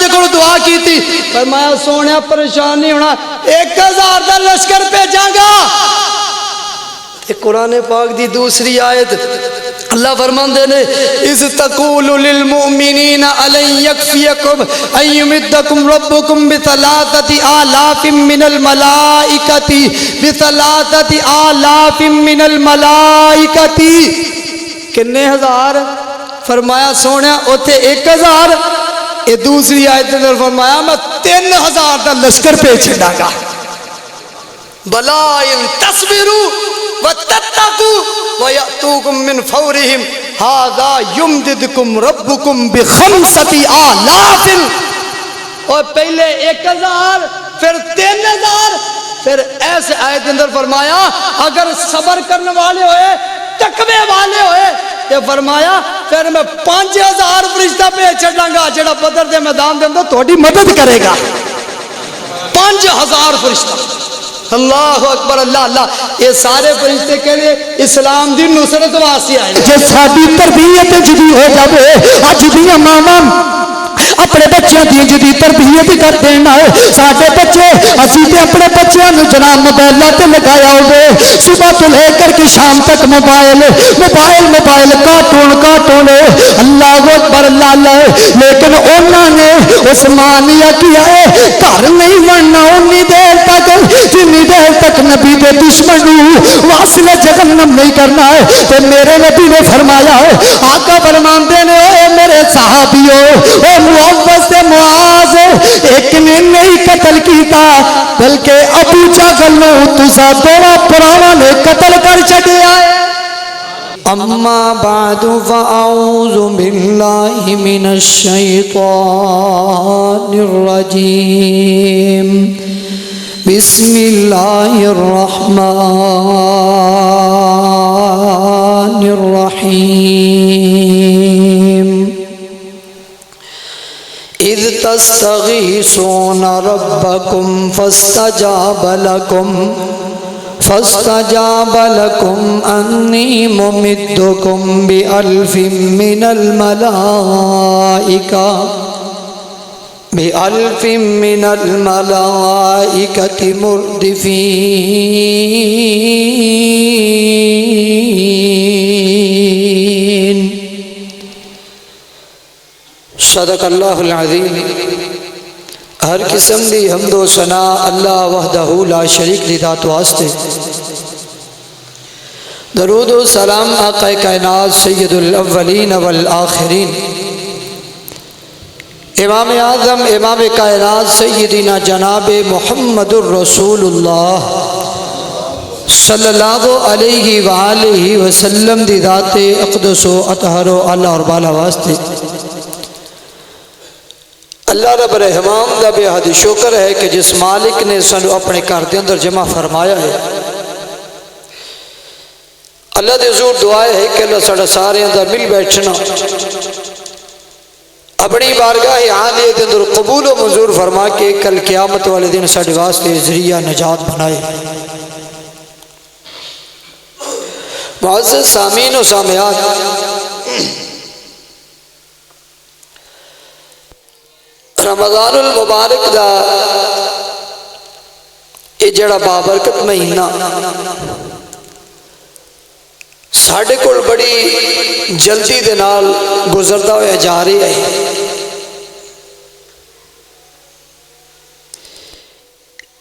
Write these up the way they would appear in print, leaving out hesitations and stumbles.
دے کو دعا کی تھی، فرمایا سونے پریشان نہیں ہونا، 1000 دا لشکر بھیجاں گا۔ قرآن پاک دی دوسری آیت اللہ فرماندے نے اذ تقول للمؤمنین الن یکفیکم ان یمدکم ربکم بثلاثۃ آلاف من الملائکۃ بثلاثۃ آلاف من الملائکۃ، کتنے ہزار؟ فرمایا سونے اوتھے 1000، یہ دوسری آیت نے فرمایا میں 3000 دا لشکر بھیج چھڈاں گا۔ بلا ان تصبروا وتتقوا ويأتوكم من فورهم هذا يمددكم ربكم بخمسة آلاف، اور پہلے 1000 پھر 3000، پھر ایسے آیت اندر فرمایا اگر صبر کرنے والے ہوئے تقوی والے ہوئے یہ فرمایا پھر میں 5000 فرشتہ بھیج چھڈاں گا جڑا بدر دے میدان دے اندر تہاڈی مدد کرے گا۔ 5000 فرشتہ، اللہ اکبر، اللہ اللہ، یہ سارے فرشتے کہنے اسلام دی نصرت واسطے آئے۔ جے ساڈی تربیت جدی ہو جاوے، اج دیاں ماواں اپنے بچوں کی جدی تربیت کر دینا ہے، ساڈے بچے اسی تے اپنے بچوں نو جناب موبائلاں تے لگایا ہوے، صبح تو لے کر کے شام تک موبائل کارٹون، اللہ اکبر، اللہ اللہ، لیکن انہوں نے عثمانیہ کیا ہے گھر نہیں بننا اونی دیر تک جنی دیر تک نبی دے دشمن واصل جہنم نہیں کرنا ہے۔ تے میرے نبی نے فرمایا ہے، آقا فرماندے نے اے میرے صحابیو، اے معوذ سے معاذ ایک نے نہیں قتل کیتا بلکہ ابو جہل نو تسا دونوں پراواں نے قتل کر چھڈیا ہے۔ اما بعد فاعوذ باللہ من الشیطان الرجیم، بسم اللہ الرحمن الرحیم، اذ تستغیثون ربکم فاستجاب لکم انی ممدکم بألف من الملائکۃ مردفین۔ صدق اللہ العظیم۔ ہر قسم دی حمد و ثنا اللہ وحدہ لا شریک دی ذات واسطے، درود و سلام آقا کائنات سید الاولین والآخرین، امام اعظم امام کائنات سیدنا جناب محمد الرسول اللہ صلی اللہ علیہ وآلہ وسلم دی ذات اقدس و اطہر و اعلی اور بالا واسطے، اللہ رب رحمان دا بے حد شکر ہے کہ جس مالک نے سنو اپنے گھر دے اندر جمع فرمایا ہے۔ اللہ دے حضور دعائے ہے کہ اللہ ساڑھا سارے اندر مل بیٹھنا اپنی بارگاہ عالیہ دے اندر قبول و منظور فرما کے کل قیامت والے دن ساڑھے واسطے ذریعہ نجات بنائے۔ معزز سامعین و سامعات، رمضان المبارک دا یہ جڑا بابرکت مہینہ ساڑھے کول بڑی جلدی دے نال گزردا ہویا جا رہی ہے۔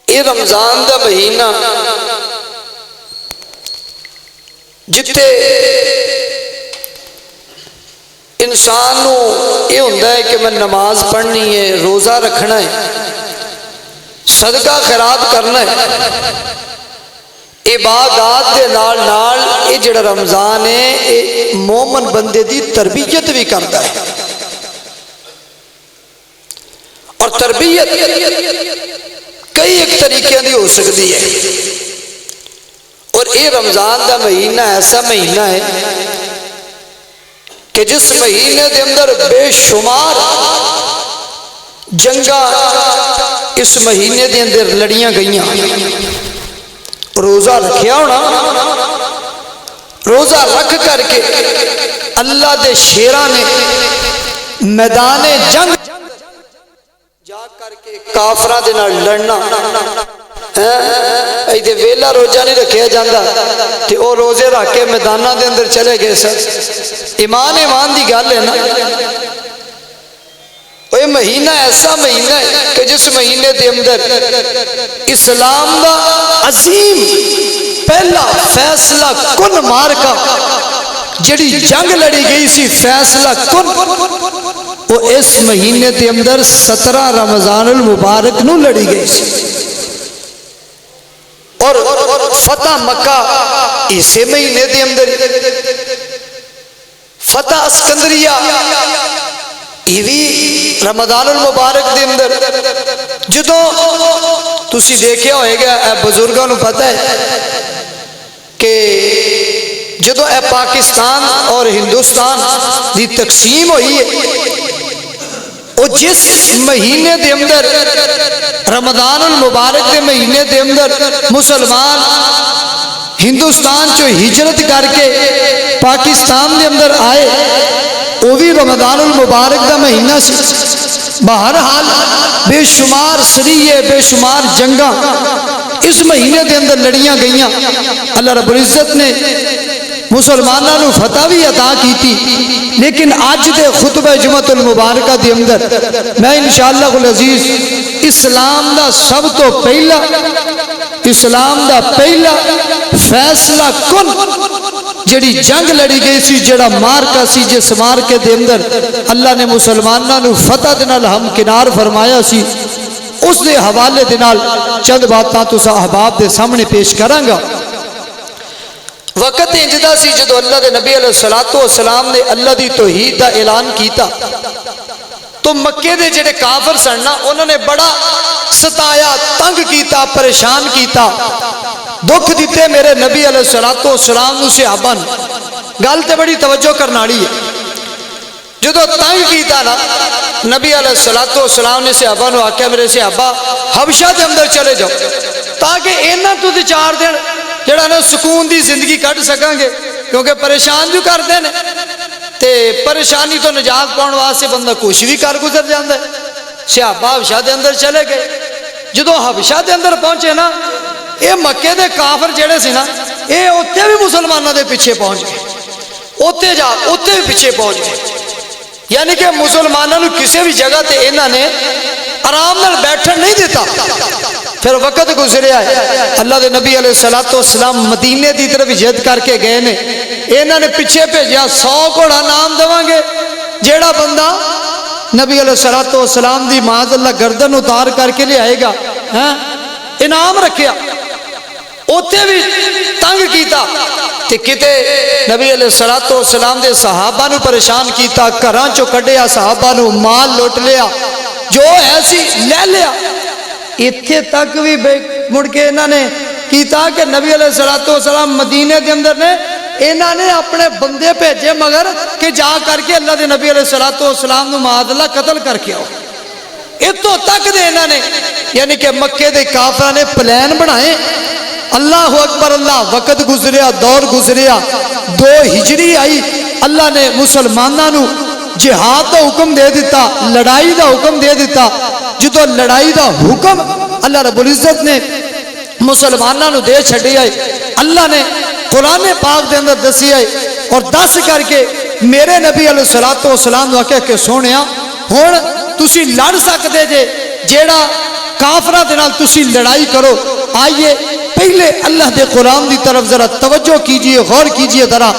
یہ رمضان دا مہینہ جتے انسان نو یہ ہوتا ہے کہ میں نماز پڑھنی ہے، روزہ رکھنا ہے، صدقہ خیرات کرنا ہے، عبادات دے نال نال یہ جڑا رمضان ہے یہ مومن بندے دی تربیت بھی کرتا ہے، اور تربیت کئی ایک طریقے دی ہو سکتی ہے، اور یہ رمضان دا مہینہ ایسا مہینہ ہے کہ جس مہینے دے اندر بے شمار جنگاں اس مہینے دے اندر لڑیاں گئیاں۔ روزہ رکھیا ہونا، روزہ رکھ کر کے اللہ دے شیراں نے میدان جنگ جا کر کے کافراں دے نال لڑنا ایدے ویلا روزہ نہیں رکھیا جاندہ تے او روزے رکھ کے میدانہ دے اندر چلے گئے سن ایمان دی گل ہے نا وہ مہینہ ایسا مہینہ ہے کہ جس مہینے دے اندر اسلام دا عظیم پہلا فیصلہ کن مارکا جڑی جنگ لڑی گئی سی فیصلہ کن وہ اس مہینے دے اندر 17 رمضان المبارک نو لڑی گئی سی اور فتح مکہ اسی مہینے دے اندر فتح اسکندریہ یہ بھی رمضان المبارک دے اندر جدوں تسی دیکھیا ہوئے گا اے بزرگوں نو پتہ ہے کہ جدوں اے پاکستان اور ہندوستان دی تقسیم ہوئی ہے اور جس مہینے دے اندر رمضان المبارک دے مہینے دے اندر مسلمان ہندوستان چو ہجرت کر کے پاکستان دے اندر آئے وہ بھی رمضان المبارک دا مہینہ سی بہرحال بے شمار سریے بے شمار جنگاں اس مہینے دے اندر لڑیاں گئیاں اللہ رب العزت نے مسلمانوں نے فتح بھی عطا کی تھی لیکن آج دے خطبہ جمعۃ المبارکہ دے اندر میں انشاءاللہ العزیز اسلام دا سب تو پہلا فیصلہ کن جڑی جنگ لڑی گئی سی جڑا مارکا سی جس مارکے دے اندر اللہ نے مسلمانوں نے فتح دے نال ہمکنار فرمایا سی اس دے حوالے دے نال چند باتاں تساں احباب دے سامنے پیش کراں گا وقت انجدہ سی جدو اللہ دے نبی علیہ السلام نے اللہ دی توحید دا اعلان کیتا تو مکے دے جڑے کافر سننا انہوں نے بڑا ستایا تنگ کیتا پریشان کیتا دکھ دیتے میرے نبی علیہ السلام نو صحابہ گل تے بڑی توجہ کرناڑی ہے جدو تنگ کیتا نا نبی علیہ السلام نے صحابہ نو آکھیا میرے صحابہ حبشہ دے اندر چلے جاؤ تاکہ انہاں تو 4 دن جڑا نا سکون دی زندگی کٹ سکاں گے کیونکہ پریشان جو کر دے تے پریشانی تو نجات پاؤن واسطے بندہ کچھ بھی کر گزر جاندہ ہے صحابہ حبشہ دے اندر چلے گئے جدو حبشہ دے اندر پہنچے نا یہ مکے دے کافر جڑے سی نا یہ اوتے بھی مسلمانوں دے پیچھے پہنچ گئے اوتے بھی پیچھے پہنچ گئے یعنی کہ مسلمانوں نے کسی بھی جگہ تے انہوں نے آرام نال بیٹھن نہیں دیتا پھر وقت گزریا ہے اللہ دے نبی علیہ السلام مدینے دی طرف ہجرت کر کے گئے نے انہوں نے پیچھے بھیجیا 100 گھوڑا نام دواں گے جیڑا بندہ نبی علیہ السلام دی معاذ اللہ گردن اتار کر کے لے آئے گا انعام رکھیا اوتے بھی تنگ کیتا تے کتے نبی علیہ السلام دے صحابہ نو پریشان کیتا گھراں چوں کڈیا صحابہ نو مال لوٹ لیا جو ایسی لے لیا اتھے تک بھی مڑ کے انہوں نے کیتا کہ نبی علیہ السلام مدینے دے اندر نے انہوں نے اپنے بندے بھیجے مگر کہ جا کر کے اللہ دے نبی علیہ السلام نو معاذ اللہ قتل کر کے آؤ اتو تک دے انہوں نے یعنی کہ مکے دے کافرہ نے پلان بنائے اللہ اکبر اللہ وقت گزریا دور گزریا 2 ہجری آئی اللہ نے مسلمانوں نو جہاد دا حکم دے دیتا لڑائی دا حکم دے دیتا جدو لڑائی دا حکم اللہ رب العزت نے مسلمانوں نو دے چھڑی آئے اللہ نے قرآن پاک دے اندر دسی آئے اور دس کر کے میرے نبی علیہ السلام نو کہہ کے سونیا ہون تسی لڑ سکتے جے جیڑا کافرہ دے نال تسی لڑائی کرو آئیے پہلے اللہ دے قرآن دی طرف ذرا توجہ کیجئے غور کیجئے ذرا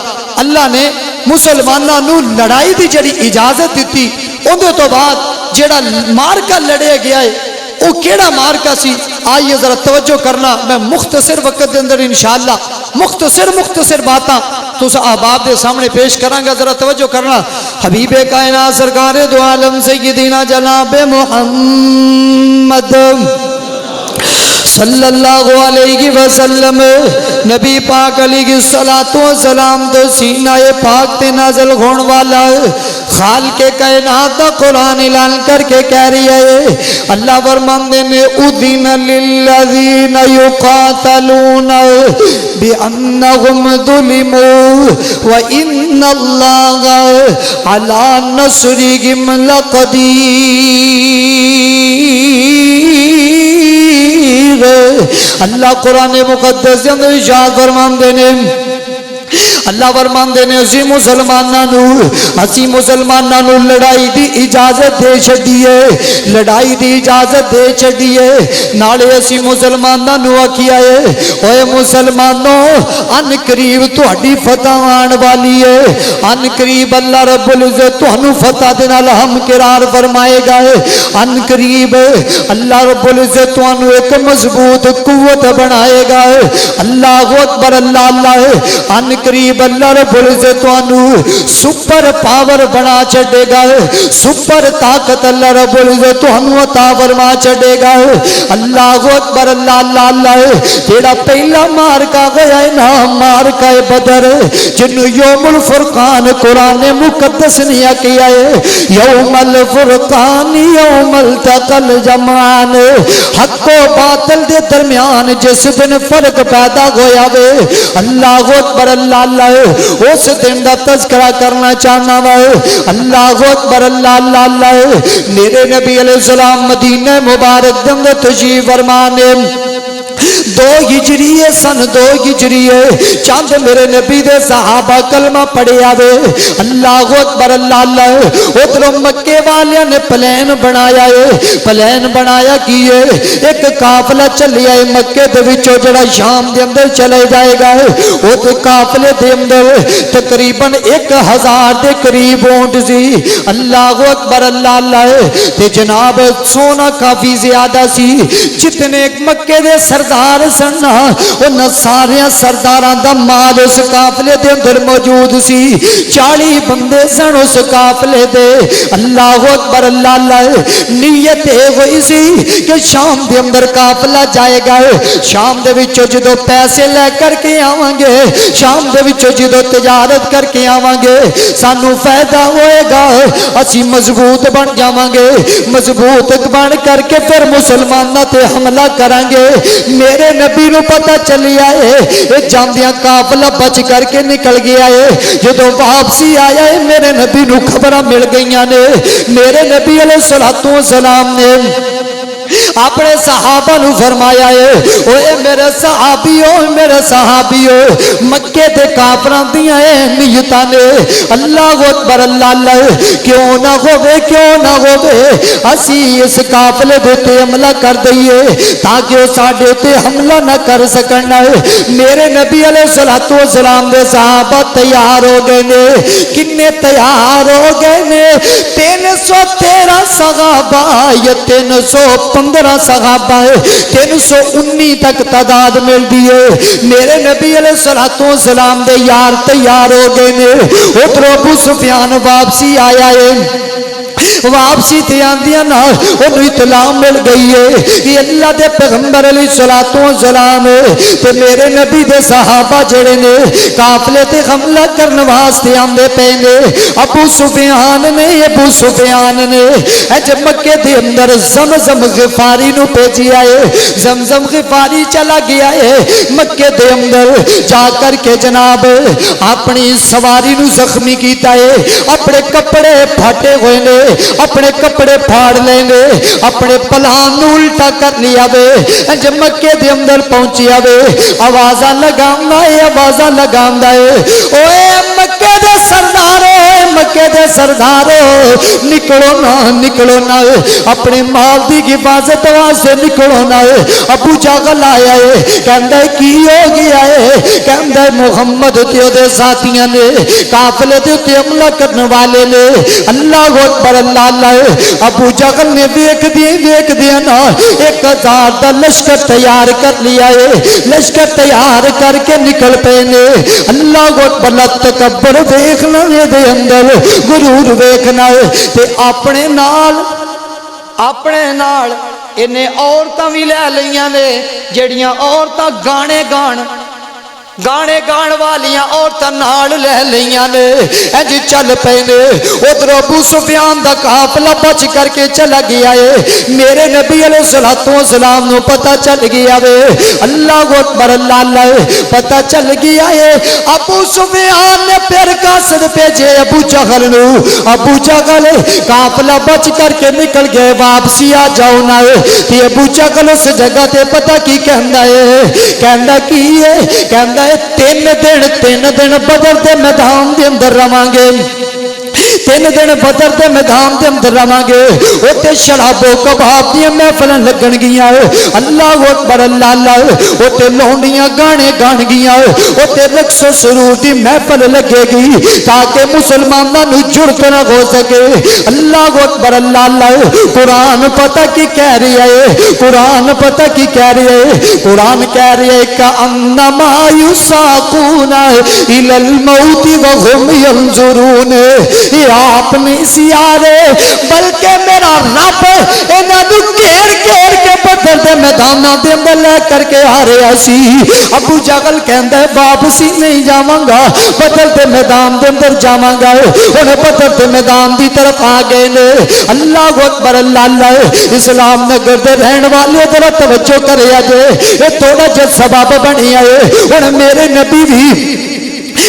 اللہ نے مسلمانوں نو لڑائی دی جڑی اجازت دیتی اندے تو بعد جڑا مارکا لڑے گیا ہے وہ کیڑا مارکا سی آئیے ذرا توجہ کرنا میں مختصر وقت دے اندر انشاءاللہ مختصر باتاں تو احباب دے سامنے پیش کروں گا ذرا توجہ کرنا حبیب کائنات سرکار دو عالم سیدنا جناب محمد صلی اللہ علیہ وسلم نبی پاک علیہ السلام دو سینہ پاک تے نازل ہون والا خالق کائنات دا قرآن اعلان کر کے کہہ رہی ہے اللہ فرماندے نے اذن للذین یقاتلون بانہم ظلموا وان اللہ علی نصرہم لقدیر اللہ قرآن مقدس کے اندر ارشاد فرماندے نے اللہ فرماندے نے اسی مسلمانوں لڑائی دی اجازت دے چھڈیے لڑائی دی اجازت دے چھڈیے نالے اسی مسلمانوں آکھیا ہے اوے مسلمانوں ان قریب تہاڈی فتح آن والی ہے ان قریب اللہ رب العزت تانوں فتح دے نال ہمقرار فرمائے گا ان قریب اللہ رب العزت تانوں ایک مضبوط قوت بنائے گا اللہ اکبر اللہ اللہ ان قریب اللہ رب العزت تانوں سپر پاور بنا چھڈے گا سپر طاقت اللہ رب العزت تانوں عطا فرما چھڈے گا اللہ اکبر اللہ اللہ اللہ جیڑا پہلا مارکا گیا ہے نا مارکا بدر جنوں یوم الفرقان قرآن مقدس نے کیا ہے یوم الفرقان یوم التقى الجمعان حق و باطل دے درمیان جس دن فرق پیدا ہویا وے اللہ اکبر اللہ اللہ اس دن دا تذکرہ کرنا چاہنا وا اللہ اکبر اللہ اللہ اللہ میرے نبی علیہ السلام مدینہ مبارک دے اندر تشریف فرمانے 2 ہجری سن 2 ہجری چند میرے نبی دے صحابہ کلمہ پڑھے آوے اللہ اکبر اللہ اللہ ادھر مکے والیاں نے پلین بنایا ہے پلین بنایا کیے ایک قافلہ چلیا ہے مکے دے وچوں جڑا شام دے اندر چلے جائے گا وہ قافلے دے اندر تقریباً 1000 دے قریب اونٹ سی اللہ اکبر اللہ اللہ تے جناب سونا کافی زیادہ سی جتنے مکے دے سردار سننا ان سارے سرداراں دا مال اس قافلے دے اندر موجود سی 40 بندے سن اس قافلے دے اللہ اکبر اللہ اللہ نیت ہوئی سی کہ شام دے اندر قافلہ جائے گا شام دے وچوں جدوں پیسے لے کر کے آواں گے شام دے وچوں جدوں تجارت کر کے آواں گے سانو فائدہ ہوئے گا اسی مضبوط بن جاواں گے مضبوط بن کر کے پھر مسلماناں تے حملہ کریں گے میرے نبی نو پتہ چلیا ہے جاندیاں قافلہ بچ کر کے نکل گیا ہے جدوں واپسی آیا ہے میرے نبی نو خبراں مل گئیاں نے میرے نبی علیہ الصلوۃ والسلام نے اپنے صحابہ نو فرمایا ہے اوے میرے صحابیو مکے دے کافراں دیاں نیتاں نے اللہ اکبر اللہ اللہ کیوں نہ ہوے اسی اس قافلے دے تے حملہ کر دئیے تاکہ وہ ساڈے تے حملہ نہ کر سکن میرے نبی علیہ الصلوۃ والسلام دے صحابہ تیار ہو گئے نے کنے تیار ہو گئے نے 313 صحابہ یا 315 صحابہ 319 تک تعداد مل دیئے میرے نبی علیہ الصلوۃ والسلام دے یار تیار ہو گئے نے ادھر ابو سفیان واپسی آیا ہے واپسی تے آندیاں نا انہوں اطلاع مل گئی ہے کہ اللہ دے پیغمبر علیہ الصلوۃ والسلام تے میرے نبی دے صحابہ جڑے نے قافلے تے حملہ کرن واسطے آندے پے نے ابو سفیان نے اج مکے دے اندر زمزم غفاری نو بھیجیا ہے زمزم غفاری چلا گیا ہے مکے دے اندر جا کر کے جناب اپنی سواری نو زخمی کیتا ہے اپنے کپڑے پھاٹے ہوئے نے اپنے کپڑے پھاڑ لیں گے اپنے پلان نو الٹا کر لیا وے جب مکے دے اندر پہنچیا وے آوازاں لگاوندا ہے اوے مکے دے سردارو نکلو نا اپنے مال دی حفاظت واسطے نکلو نا ابو جہل آیا ہے کہندا ہے کی ہو گیا ہے کہندا ہے محمد تے او دے ساتھیاں نے قافلے دے تے حملہ کرنے والے نے اللہ اکبر اللہ اللہ ابو جہل نے دیکھ دیا نا 1000 دا لشکر تیار کر لیا ہے لشکر تیار کر کے نکل پے نے اللہ اکبر تکبر دیکھنا دے اندر غرور ویکھنا تے اپنے نال انہیں عورتاں بھی لے لیاں نے جڑیاں عورتاں گانے گان گانے گان والیاں عورتاں نال لے لیاں نے انج چل پے نے ادھر ابو سفیان دا قافلہ بچ کر کے چلا گیا ہے میرے نبی علیہ الصلوۃ والسلام نو پتہ چل گیا وے اللہ اکبر اللہ اللہ پتہ چل گیا ہے ابو سفیان نے پھر قاصد بھیجے ابو جہل نو ابو جہل قافلہ بچ کر کے نکل گئے واپسی آ جاؤ نہ تے ابو جہل اس جگہ تے پتہ کی کہندا ہے کہندا کی ہے کہندا تین دن بدر دے میدان دے اندر رواں گے 3 دن بدر دے میدان دے اندر رواں گے اوتے شراب و کباب دی محفل لگن گیاں اللہ اکبر اللہ اللہ اوتے لونڈیاں گانے گان گیاں اوتے رقص و سرور دی محفل لگے گی تاکہ مسلماناں نو جرت نہ ہو سکے اللہ اکبر اللہ اللہ قرآن پتہ کی کہہ رہی ہے قرآن پتہ کی کہہ رہی ہے قرآن کہہ رہی ہے کہ انما یساقون الی الموت وهم ينظرون آپ نہیں سیارے بلکہ میرا رب انہاں نو گھیر گھیر کے بدر دے میداناں دے اندر لے کر کے آ رہا سی ابو جہل کہندا ہے واپسی نہیں جاواں گا بدر دے میدان دے اندر جاواں گا ہن بدر دے میدان دی طرف آ گئے نے اللہ اکبر اللہ اللہ اسلام نگر دے رہن والے ذرا توجہ کریا جے اے تھوڑا جہا سبب بنیا ہے ہن میرے نبی بھی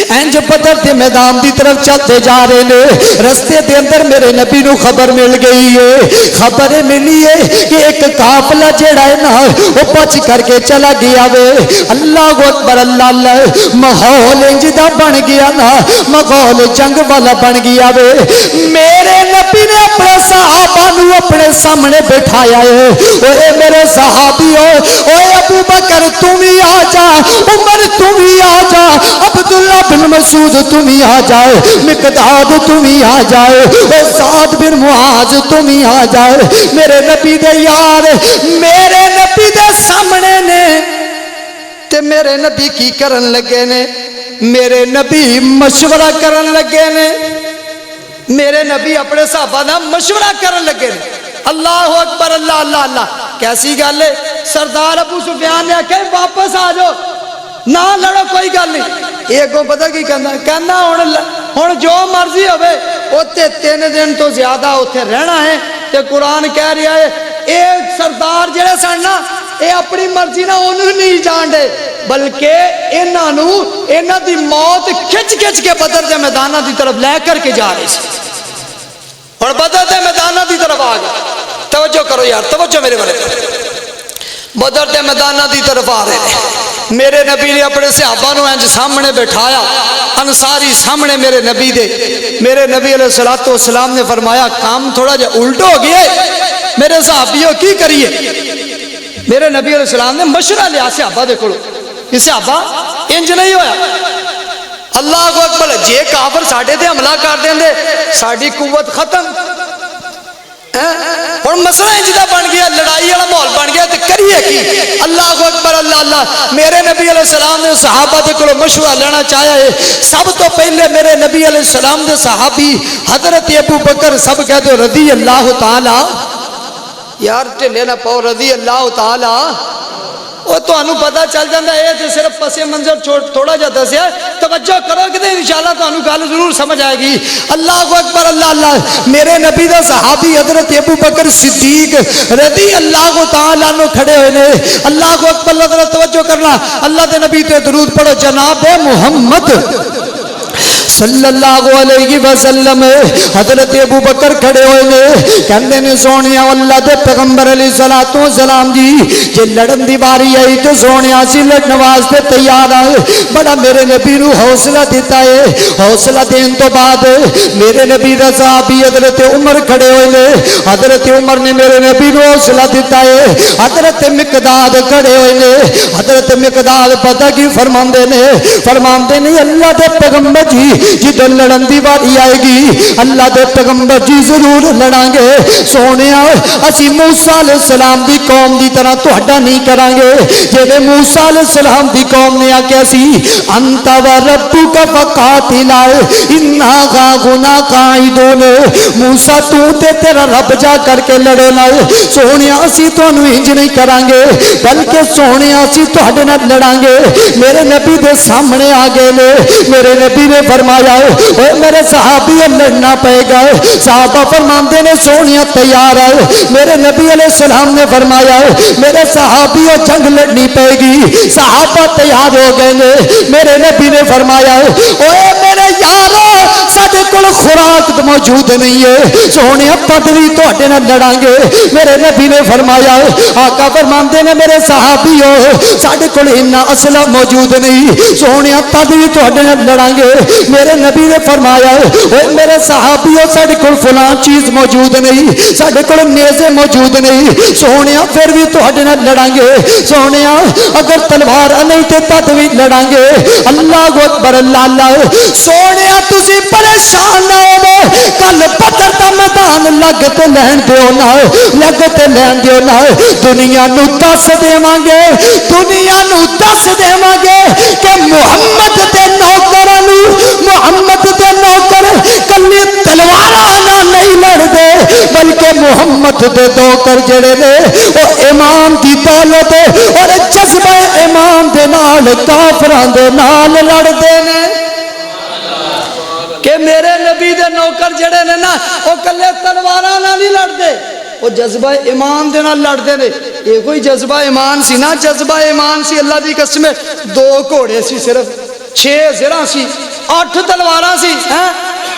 انج بدر دے میدان دی طرف چلتے جا رہے نے رستے دے اندر میرے نبی نو خبر مل گئی ہے خبر ملی ہے کہ ایک قافلہ جڑا ہے نا وہ بچ کر کے چلا گیا وے اللہ اکبر اللہ اللہ ماحول انج دا بن گیا نا ماحول جنگ والا بن گیا وے میرے نبی نے اپنے صحابہ نو اپنے سامنے بٹھایا ہے اے میرے صحابیو اے ابو بکر تم ہی آ جا عمر تم ہی آ جا عبداللہ بن مسعود تم ہی آ جائے مقداد تم ہی آ جائے اور سعد بن معاذ تم ہی آ جائے میرے نبی دے یار میرے نبی دے سامنے نے تے میرے نبی کی کرن لگے نے میرے نبی مشورہ کرن لگے نے میرے نبی اپنے صحابہ نہ مشورہ کرن لگے نے اللہ اکبر اللہ اللہ اللہ کیسی گل ہے سردار ابو سفیان نے کہا واپس آ جاؤ نہ لڑو کوئی گل نہیں ایک کو پتہ کی کہنا ہن جو مرضی ہوئے اوتے 3 دن تو زیادہ اوتے رہنا ہے تے قرآن کہہ رہا ہے اے سردار جڑے سن نا اے اپنی مرضی نہ انہوں نہیں جان دے بلکہ انہاں دی موت کھچ کھچ کے بدر دے میداناں دی طرف لے کر کے جا رہے سی اور بدر دے میداناں دی طرف آ گئے توجہ کرو یار توجہ میرے والے بدر دے میداناں دی طرف آ رہے ہیں میرے نبی نے اپنے صحابہ نو انج سامنے بٹھایا انصاری سامنے میرے نبی دے میرے نبی علیہ الصلوۃ والسلام نے فرمایا کام تھوڑا جا الٹا ہو گیا ہے میرے صحابیوں کی کریے میرے نبی علیہ السلام نے مشورہ لیا صحابہ دے کولو کہ صحابہ انج نہیں ہویا اللہ اکبر جے کافر ساڈے تے حملہ کر دیندے ساڈی قوت ختم اور مسئلہ انجدہ بن گیا لڑائی والا ماحول بن گیا تو کریے کی اللہ اکبر اللہ اللہ میرے نبی علیہ السلام نے صحابہ دے کولو مشورہ لینا چاہیا ہے سب تو پہلے میرے نبی علیہ السلام دے صحابی حضرت ابو بکر سب کہتے ہو رضی اللہ تعالی یار ٹھلے نہ پاؤ رضی اللہ تعالی وہ تو انہوں پتہ چل جاندہ ہے تو صرف پس منظر تھوڑا جا دسیا توجہ کرو کہ انشاءاللہ تو انہوں گل ضرور سمجھ آئے گی اللہ اکبر اللہ اللہ میرے نبی دا صحابی حضرت ابو بکر صدیق رضی اللہ تعالیٰ عنہ کھڑے ہوئے نے اللہ اکبر اللہ توجہ کرنا اللہ دے نبی تے درود پڑھو جناب محمد صلی اللہ علیہ وسلم حضرت ابو بکر کھڑے ہوئے نے کہندے نے سونیا اللہ دے پیغمبر علیہ الصلوۃ والسلام دی جے لڑن دی باری آئی تو سونیا سی لڑن واسطے تیار ہے بڑا میرے نبی نو حوصلہ دیتا ہے حوصلہ دین تو بعد میرے نبی دا صحابی حضرت عمر کھڑے ہوئے نے حضرت عمر نے میرے نبی نو حوصلہ دیتا ہے حضرت مقداد کھڑے ہوئے نے حضرت مقداد پتہ کی فرماندے نے اللہ دے پیغمبر جی جدوں لڑن دی واری آئے گی اللہ دے پیغمبر جی ضرور لڑاں گے سونیا اسی موسیٰ علیہ السلام دی قوم دی طرح تہاڈا نہیں کران گے جے موسیٰ علیہ السلام دی قوم نے آکھیا سی انت و ربک فقاتلا انا غاغنا قاعدون موسیٰ تو تے تیرا رب جا کر کے لڑو نا سونیا اسی تانوں انج نہیں کران گے بلکہ سونیا اسی تہاڈے نال لڑاں گے میرے نبی دے سامنے آ گئے نے میرے نبی نے فرمایا اے میرے صحابی لڑنا پائے گا صحابہ فرماندے نے سونیا تیار ہے میرے نبی علیہ السلام نے فرمایا میرے صحابیوں جنگ لڑنی پائے گی صحابہ تیار ہو گئے نے میرے نبی نے فرمایا اے میرے یارو ساڈے کول خوراک موجود نہیں ہے سونیا پدوی تہاڈے نال لڑاں گے میرے نبی نے فرمایا آقا فرماندے نے میرے صحابیوں ساڈے کول اتنا اسلحہ موجود نہیں سونیا پدوی تہاڈے نال لڑاں گے میرے نبی نے فرمایا اے میرے صحابیوں ساڈے کول فلاں چیز موجود نہیں ساڈے کول نیزے موجود نہیں سونیا پھر بھی تہاڈے نال لڑاں گے سونیا اگر تلوار نہیں تے پدوی لڑاں گے اللہ اکبر اللہ سونیا تسی پریشان نہ ہو کل بدر دا میدان لگ تے لین دیو نا لگ تے لین دیو نا دنیا نو دس دیواں گے دنیا نو دس دیواں گے کہ محمد دے نوکراں نو محمد دے نوکر کلی تلواراں نال نہیں لڑدے بلکہ محمد دے نوکر جڑے نے او ایمان دی دولت اور جذبہ ایمان دے نال کافراں دے نال لڑدے نے کہ میرے نبی دے نوکر جڑے نے نا وہ کلے تلواراں نال نہیں لڑدے وہ جذبہ ایمان دے نال لڑدے نے یہ کوئی جذبہ ایمان سی نا جذبہ ایمان سی اللہ دی قسم 2 گھوڑے سی صرف 6 زرہ سی 8 تلواراں سی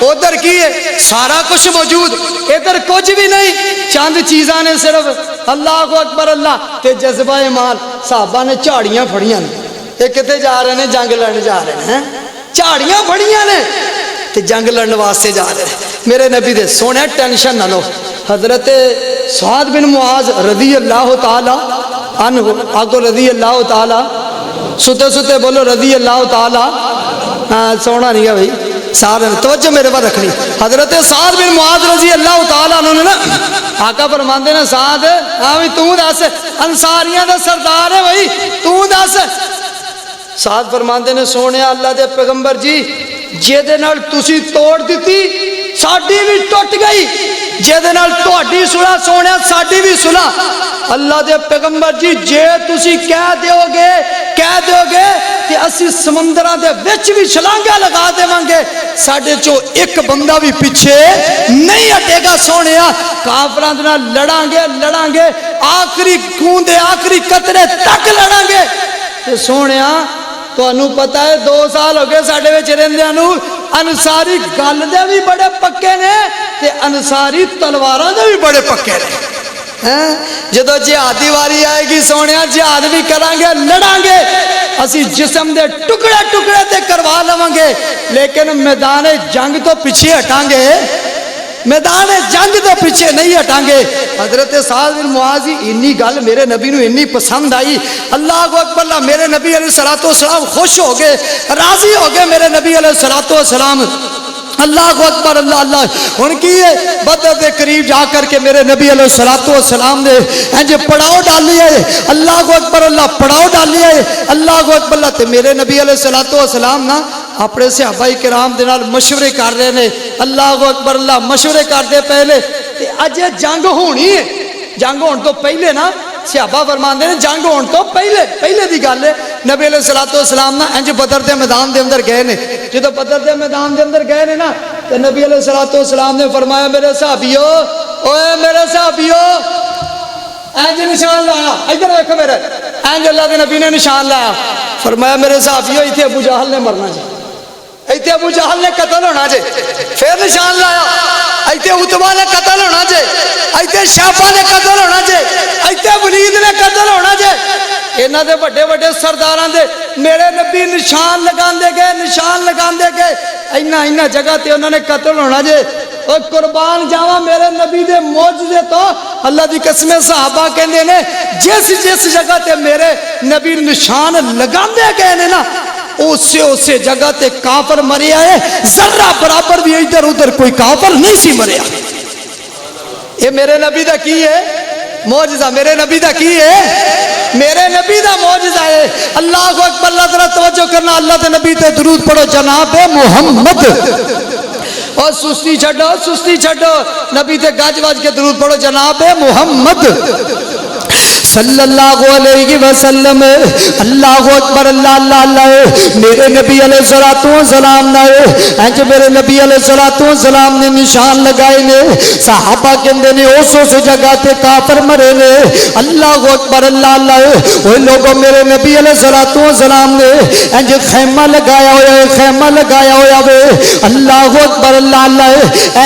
ادھر کی ہے سارا کچھ موجود ادھر کچھ بھی نہیں چند چیزاں نے صرف اللہ اکبر اللہ تے جذبہ ایمان صحابہ نے جھاڑیاں پھڑیاں نے یہ کتے جا رہے ہیں جنگ لڑنے جا رہے ہیں جھاڑیاں پھڑیاں نے تے جنگ لڑنے واسطے جا رہے ہیں میرے نبی دے سونے ٹینشن نہ لو حضرت سعد بن معاذ رضی اللہ تعالی عنہ آگو رضی اللہ تعالی ستے ستے بولو رضی اللہ تعالی سونا نہیں ہے بھائی سارے توجہ میرے پاس رکھنی حضرت سعد بن معاذ رضی اللہ تعالی عنہ نے نا آقا فرماندے نے سعد ہاں بھی تو دس انصاریاں دا سردار ہے بھائی تو دس سعد فرماندے نے سونے اللہ دے پیغمبر جی جے دے نال تسی توڑ دیتی ساڈی بھی ٹوٹ گئی جے دے نال تہاڈی صلح سونے ساڈی بھی صلح اللہ دے پیغمبر جی جے تسی کہہ دیو گے کہ اسی سمندراں دے وچ بھی چھلانگا لگا دیواں گے ساڈے چوں ایک بندہ بھی پیچھے نہیں ہٹے گا سونیا کافراں دے نال لڑاں گے آخری خون دے آخری قطرے تک لڑاں گے تے سونیا تانوں پتہ ہے 2 سال ہو گئے ساڈے وچ رہندیاں نوں انصاری گل دے بھی بڑے پکے نے تے انصاری تلواراں دے بھی بڑے پکے نے جدو جہاد دی واری آئے گی سونیا جہاد بھی کران گے لڑاں گے اسی جسم دے ٹکڑے ٹکڑے تے کروا لواں گے لیکن میدان جنگ تو پیچھے ہٹاں گے میدان جنگ تو پیچھے نہیں ہٹاں گے حضرت سعد بن معاذ انی گل میرے نبی نو انی پسند آئی اللہ اکبر اللہ میرے نبی علیہ الصلوۃ والسلام خوش ہو گئے راضی ہو گئے میرے نبی علیہ الصلوۃ والسلام اللہ اکبر اللہ اللہ ہن کی ہے بدر دے قریب جا کر کے میرے نبی علیہ الصلوۃ والسلام نے انج پڑاؤ ڈالی ہے اللہ اکبر اللہ پڑاؤ ڈالی ہے اللہ اکبر اللہ تے میرے نبی علیہ الصلوۃ والسلام نا اپنے صحابہ کرام دے نال مشورے کر رہے نے اللہ اکبر اللہ مشورے کرتے پہلے تے اج جنگ ہونی ہے جنگ ہون تو پہلے نا صحابہ فرماندے نے جنگ ہون تو پہلے دی گل ہے نبی علیہ الصلوۃ والسلام نا انج بدر دے میدان دے اندر گئے نے جدوں بدر دے میدان دے اندر گئے نے نا تے نبی علیہ الصلوۃ والسلام نے فرمایا میرے صحابیو اوے میرے صحابیو انج نشان لایا ادھر دیکھو میرے انج اللہ دے نبی نے نشان لایا فرمایا میرے صحابیو ایتھے ابو جہل نے مرنا جی ایتھے ابو جہل نے قتل ہونا جے پھر نشان لایا ایتھے عتبہ نے قتل ہونا جے ایتھے شیبہ نے قتل ہونا جے ایتھے ولید نے قتل ہونا جے انہاں دے بڑے بڑے سرداراں دے میرے نبی نشان لگاندے گئے اینا جگہ تے انہوں نے قتل ہونا جے اور قربان جاواں میرے نبی دے معجزے تو اللہ دی قسم صحابہ کہندے نے جس جگہ تے میرے نبی نشان لگاندے گئے نے نا اسے جگہ تے کافر مریا ہے، ذرہ برابر بھی ادھر ادھر کوئی کافر نہیں سی مریا۔ یہ میرے نبی دا کی ہے معجزہ، میرے نبی دا کی ہے، میرے نبی دا معجزہ ہے۔ اللہ اکبر، اللہ ذرا توجہ کرنا، اللہ دے نبی تے درود پڑھو، جناب محمد۔ اور سستی چھڈو، نبی تے گاج واج کے درود پڑھو، جناب محمد صلی اللہ علیہ وسلم۔ اللہ اکبر، اللہ اللہ اللہ۔ میرے نبی علیہ الصلوۃ والسلام نے انج میرے نبی علیہ الصلوۃ والسلام نے نشان لگائے نے، صحابہ کہندے نے اس جگہ تے کافر مرے نے۔ اللہ اکبر، اللہ اللہ۔ وہ لوگوں میرے نبی علیہ الصلوۃ والسلام نے انج خیمہ لگایا ہوا ہے، خیمہ لگایا ہوا ہے۔ اللہ اکبر، اللہ اللہ۔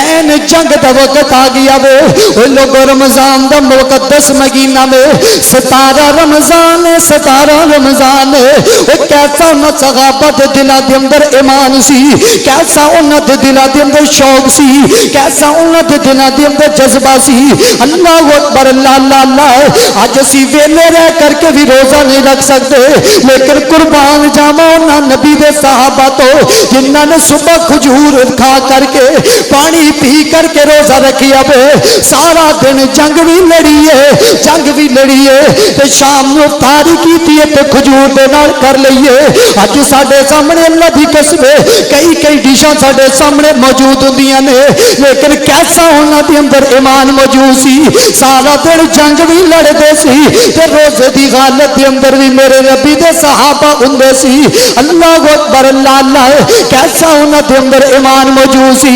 این جنگ دا وقت آ گیا وے، وہ لوگوں رمضان دا مقدس مہینہ میں 17 رمضان ہے، 17 رمضان ہے۔ وہ کیسا انہاں صحابہ دے دلاں دے اندر ایمان سی، کیسا انہاں دے دلاں دے اندر شوق سی، کیسا انہاں دے دلاں دے اندر جذبہ سی۔ اللہ اکبر، اللہ اللہ اللہ۔ اج اسی ویلے رہ کر کے بھی روزہ نہیں رکھ سکتے، لیکن قربان جاواں انہاں نبی دے صحابہ تو جنہاں نے صبح کھجور کھا کر کے پانی پی کر کے روزہ رکھیا وے، سارا دن جنگ بھی لڑی ہے، جنگ بھی لڑی ہے، تے شام نو افطاری کیتی ہے تے کھجور دے نال کر لئیے۔ اج ساڈے سامنے اللہ دی قسم کئی ڈشاں ساڈے سامنے موجود ہوندیاں نے، لیکن کیسا انہاں دے اندر ایمان موجود سی، سارا دن جنگ بھی لڑدے سی تے روزے دی حالت دے اندر بھی میرے نبی دے صحابہ ہوندے سی۔ اللہ اکبر، اللہ اللہ۔ کیسا انہاں دے اندر ایمان موجود سی۔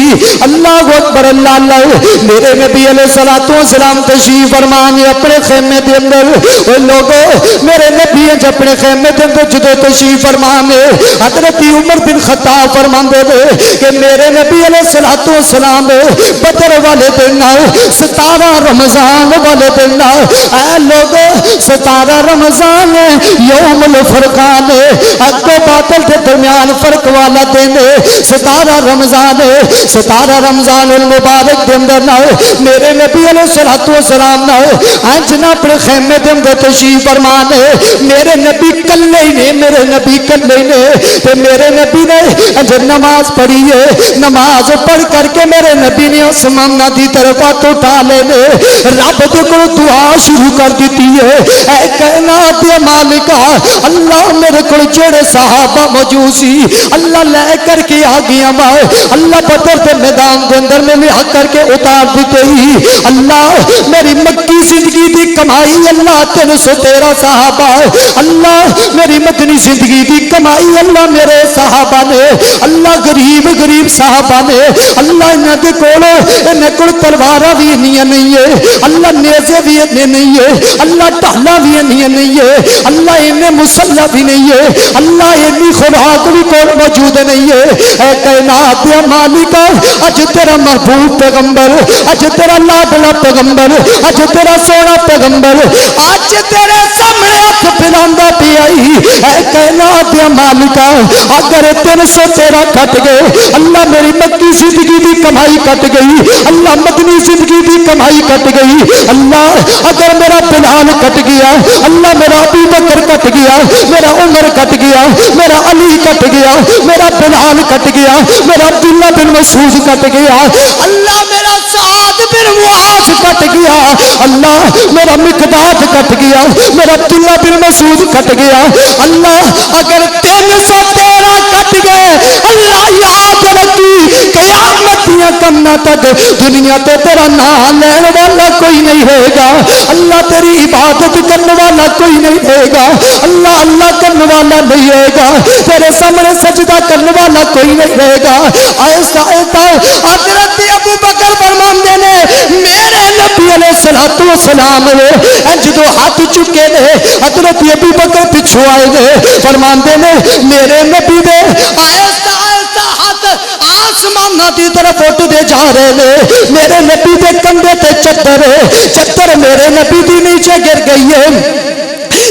اللہ اکبر، اللہ اللہ۔ میرے نبی علیہ الصلوۃ والسلام تشریف فرمان اپنے خیمے دے اندر، وہ لوگوں میرے نبی اپنے خیمے دے اندر جدو تشریف فرمان حضرت عمر بن خطاب فرماندے نے کہ میرے نبی علیہ الصلوۃ والسلام بدر والے دن 17 رمضان والے دن، اے لوگوں 17 رمضان یوم الفرقان، حق و باطل کے درمیان فرق والا دن، 17 رمضان 17 رمضان المبارک دے اندر میرے نبی علیہ الصلوۃ والسلام آج نہ اپنے خیمے دے اندر تشریف فرمان ہے۔ میرے نبی کلے ہی نے، میرے نبی کلے ہی نے، تے میرے نبی نے جب نماز پڑھی ہے، نماز پڑھ کر کے میرے نبی نے آسمان دی طرف ہاتھ اٹھا لینے، رب دے کو دعا شروع کر دیتی ہے، اے کائنات دے مالکا، اللہ میرے کو جڑے صحابہ موجود سی اللہ لے کر کے آ گیا وا، اللہ بدر دے میدان دے اندر میں لے کر کے اتار دیتے ہی، اللہ میری مکی زندگی دی کمائی اللہ 313 صحابہ، اللہ میری مدنی زندگی دی کمائی اللہ میرے صحابہ نے، اللہ غریب صحابہ نے، اللہ انہاں دے کول تلواراں بھی نہیں ہے، اللہ نیزے بھی نہیں ہے، اللہ ڈھالاں بھی نہیں ہے، اللہ انہیں مسلح بھی نہیں ہے، اللہ انہیں خوراک بھی کول موجود نہیں ہے۔ اے کائنات دے مالکا، اج تیرا محبوب پیغمبر، اج تیرا لاڈلا پیغمبر، اج تیرا سونا پیغمبر اج تیرے سامنے ہاتھ پھیراندا پیا ہی، اے کائنات دے مالکا، اگر 313 کٹ گئے، اللہ میری مکی زندگی دی کمائی کٹ گئی، اللہ مدنی زندگی دی کمائی کٹ گئی، اللہ اگر میرا بلال کٹ گیا، اللہ میرا ابو بکر کٹ گیا، میرا عمر کٹ گیا، میرا علی کٹ گیا، میرا بلال کٹ گیا، میرا عبداللہ بن مسعود کٹ گیا، اللہ میرا سعد بن معاذ کٹ گیا، اللہ میرا مقداد کٹ گیا، میرا عبداللہ بن مسعود کٹ گیا، اللہ اگر 313 کٹ گئے، اللہ یاد رکھی قیامت دیا کمنا تک دنیا تے تیرا نام لین والا کوئی نہیں رہے گا، اللہ تیری عبادت کرنے والا کوئی نہیں رہے گا، اللہ اللہ کرنے والا نہیں رہے گا، تیرے سامنے سجدہ کرنے والا کوئی نہیں رہے گا۔ ایسا حضرت ابو بکر فرماندے نے میرے نبی علیہ الصلوۃ والسلام جدو ہاتھ چکے نے، حضرت ابو بکر پچھو آئے نے، فرماندے نے میرے نبی دے آہستہ ہاتھ آسمان دی طرف اٹھ دے جا رہے نے، میرے نبی دے کندھے تے چادر میرے نبی دی نیچے گر گئی ہے،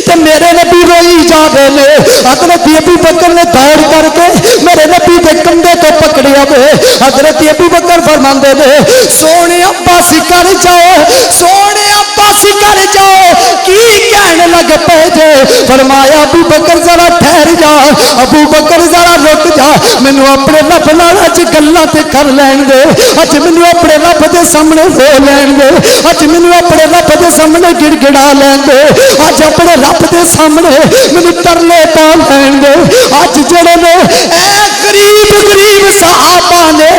تو میرے نبی روئی جا رہے نے، حضرت ابو بکر نے دوڑ کر کے میرے نبی دے کندھے تو پکڑیا ہوئے، حضرت ابو بکر فرماندے نے سونے عباس کر جاؤ، سونے عباس کر جاؤ، کی کہنے لگ پے جے، فرمایا ابو بکر ذرا ٹھہر جا ابو بکر ذرا رک جا مینوں اپنے رب نال اج گلاں تے کر لین دے اج مینوں اپنے رب دے سامنے رو لین دے اج مینوں اپنے رب دے سامنے گڑ گڑا لین دے اج اپنے رب دے سامنے مینوں ترلے پا لین دے اج جڑے نے اے غریب غریب صحابہ نے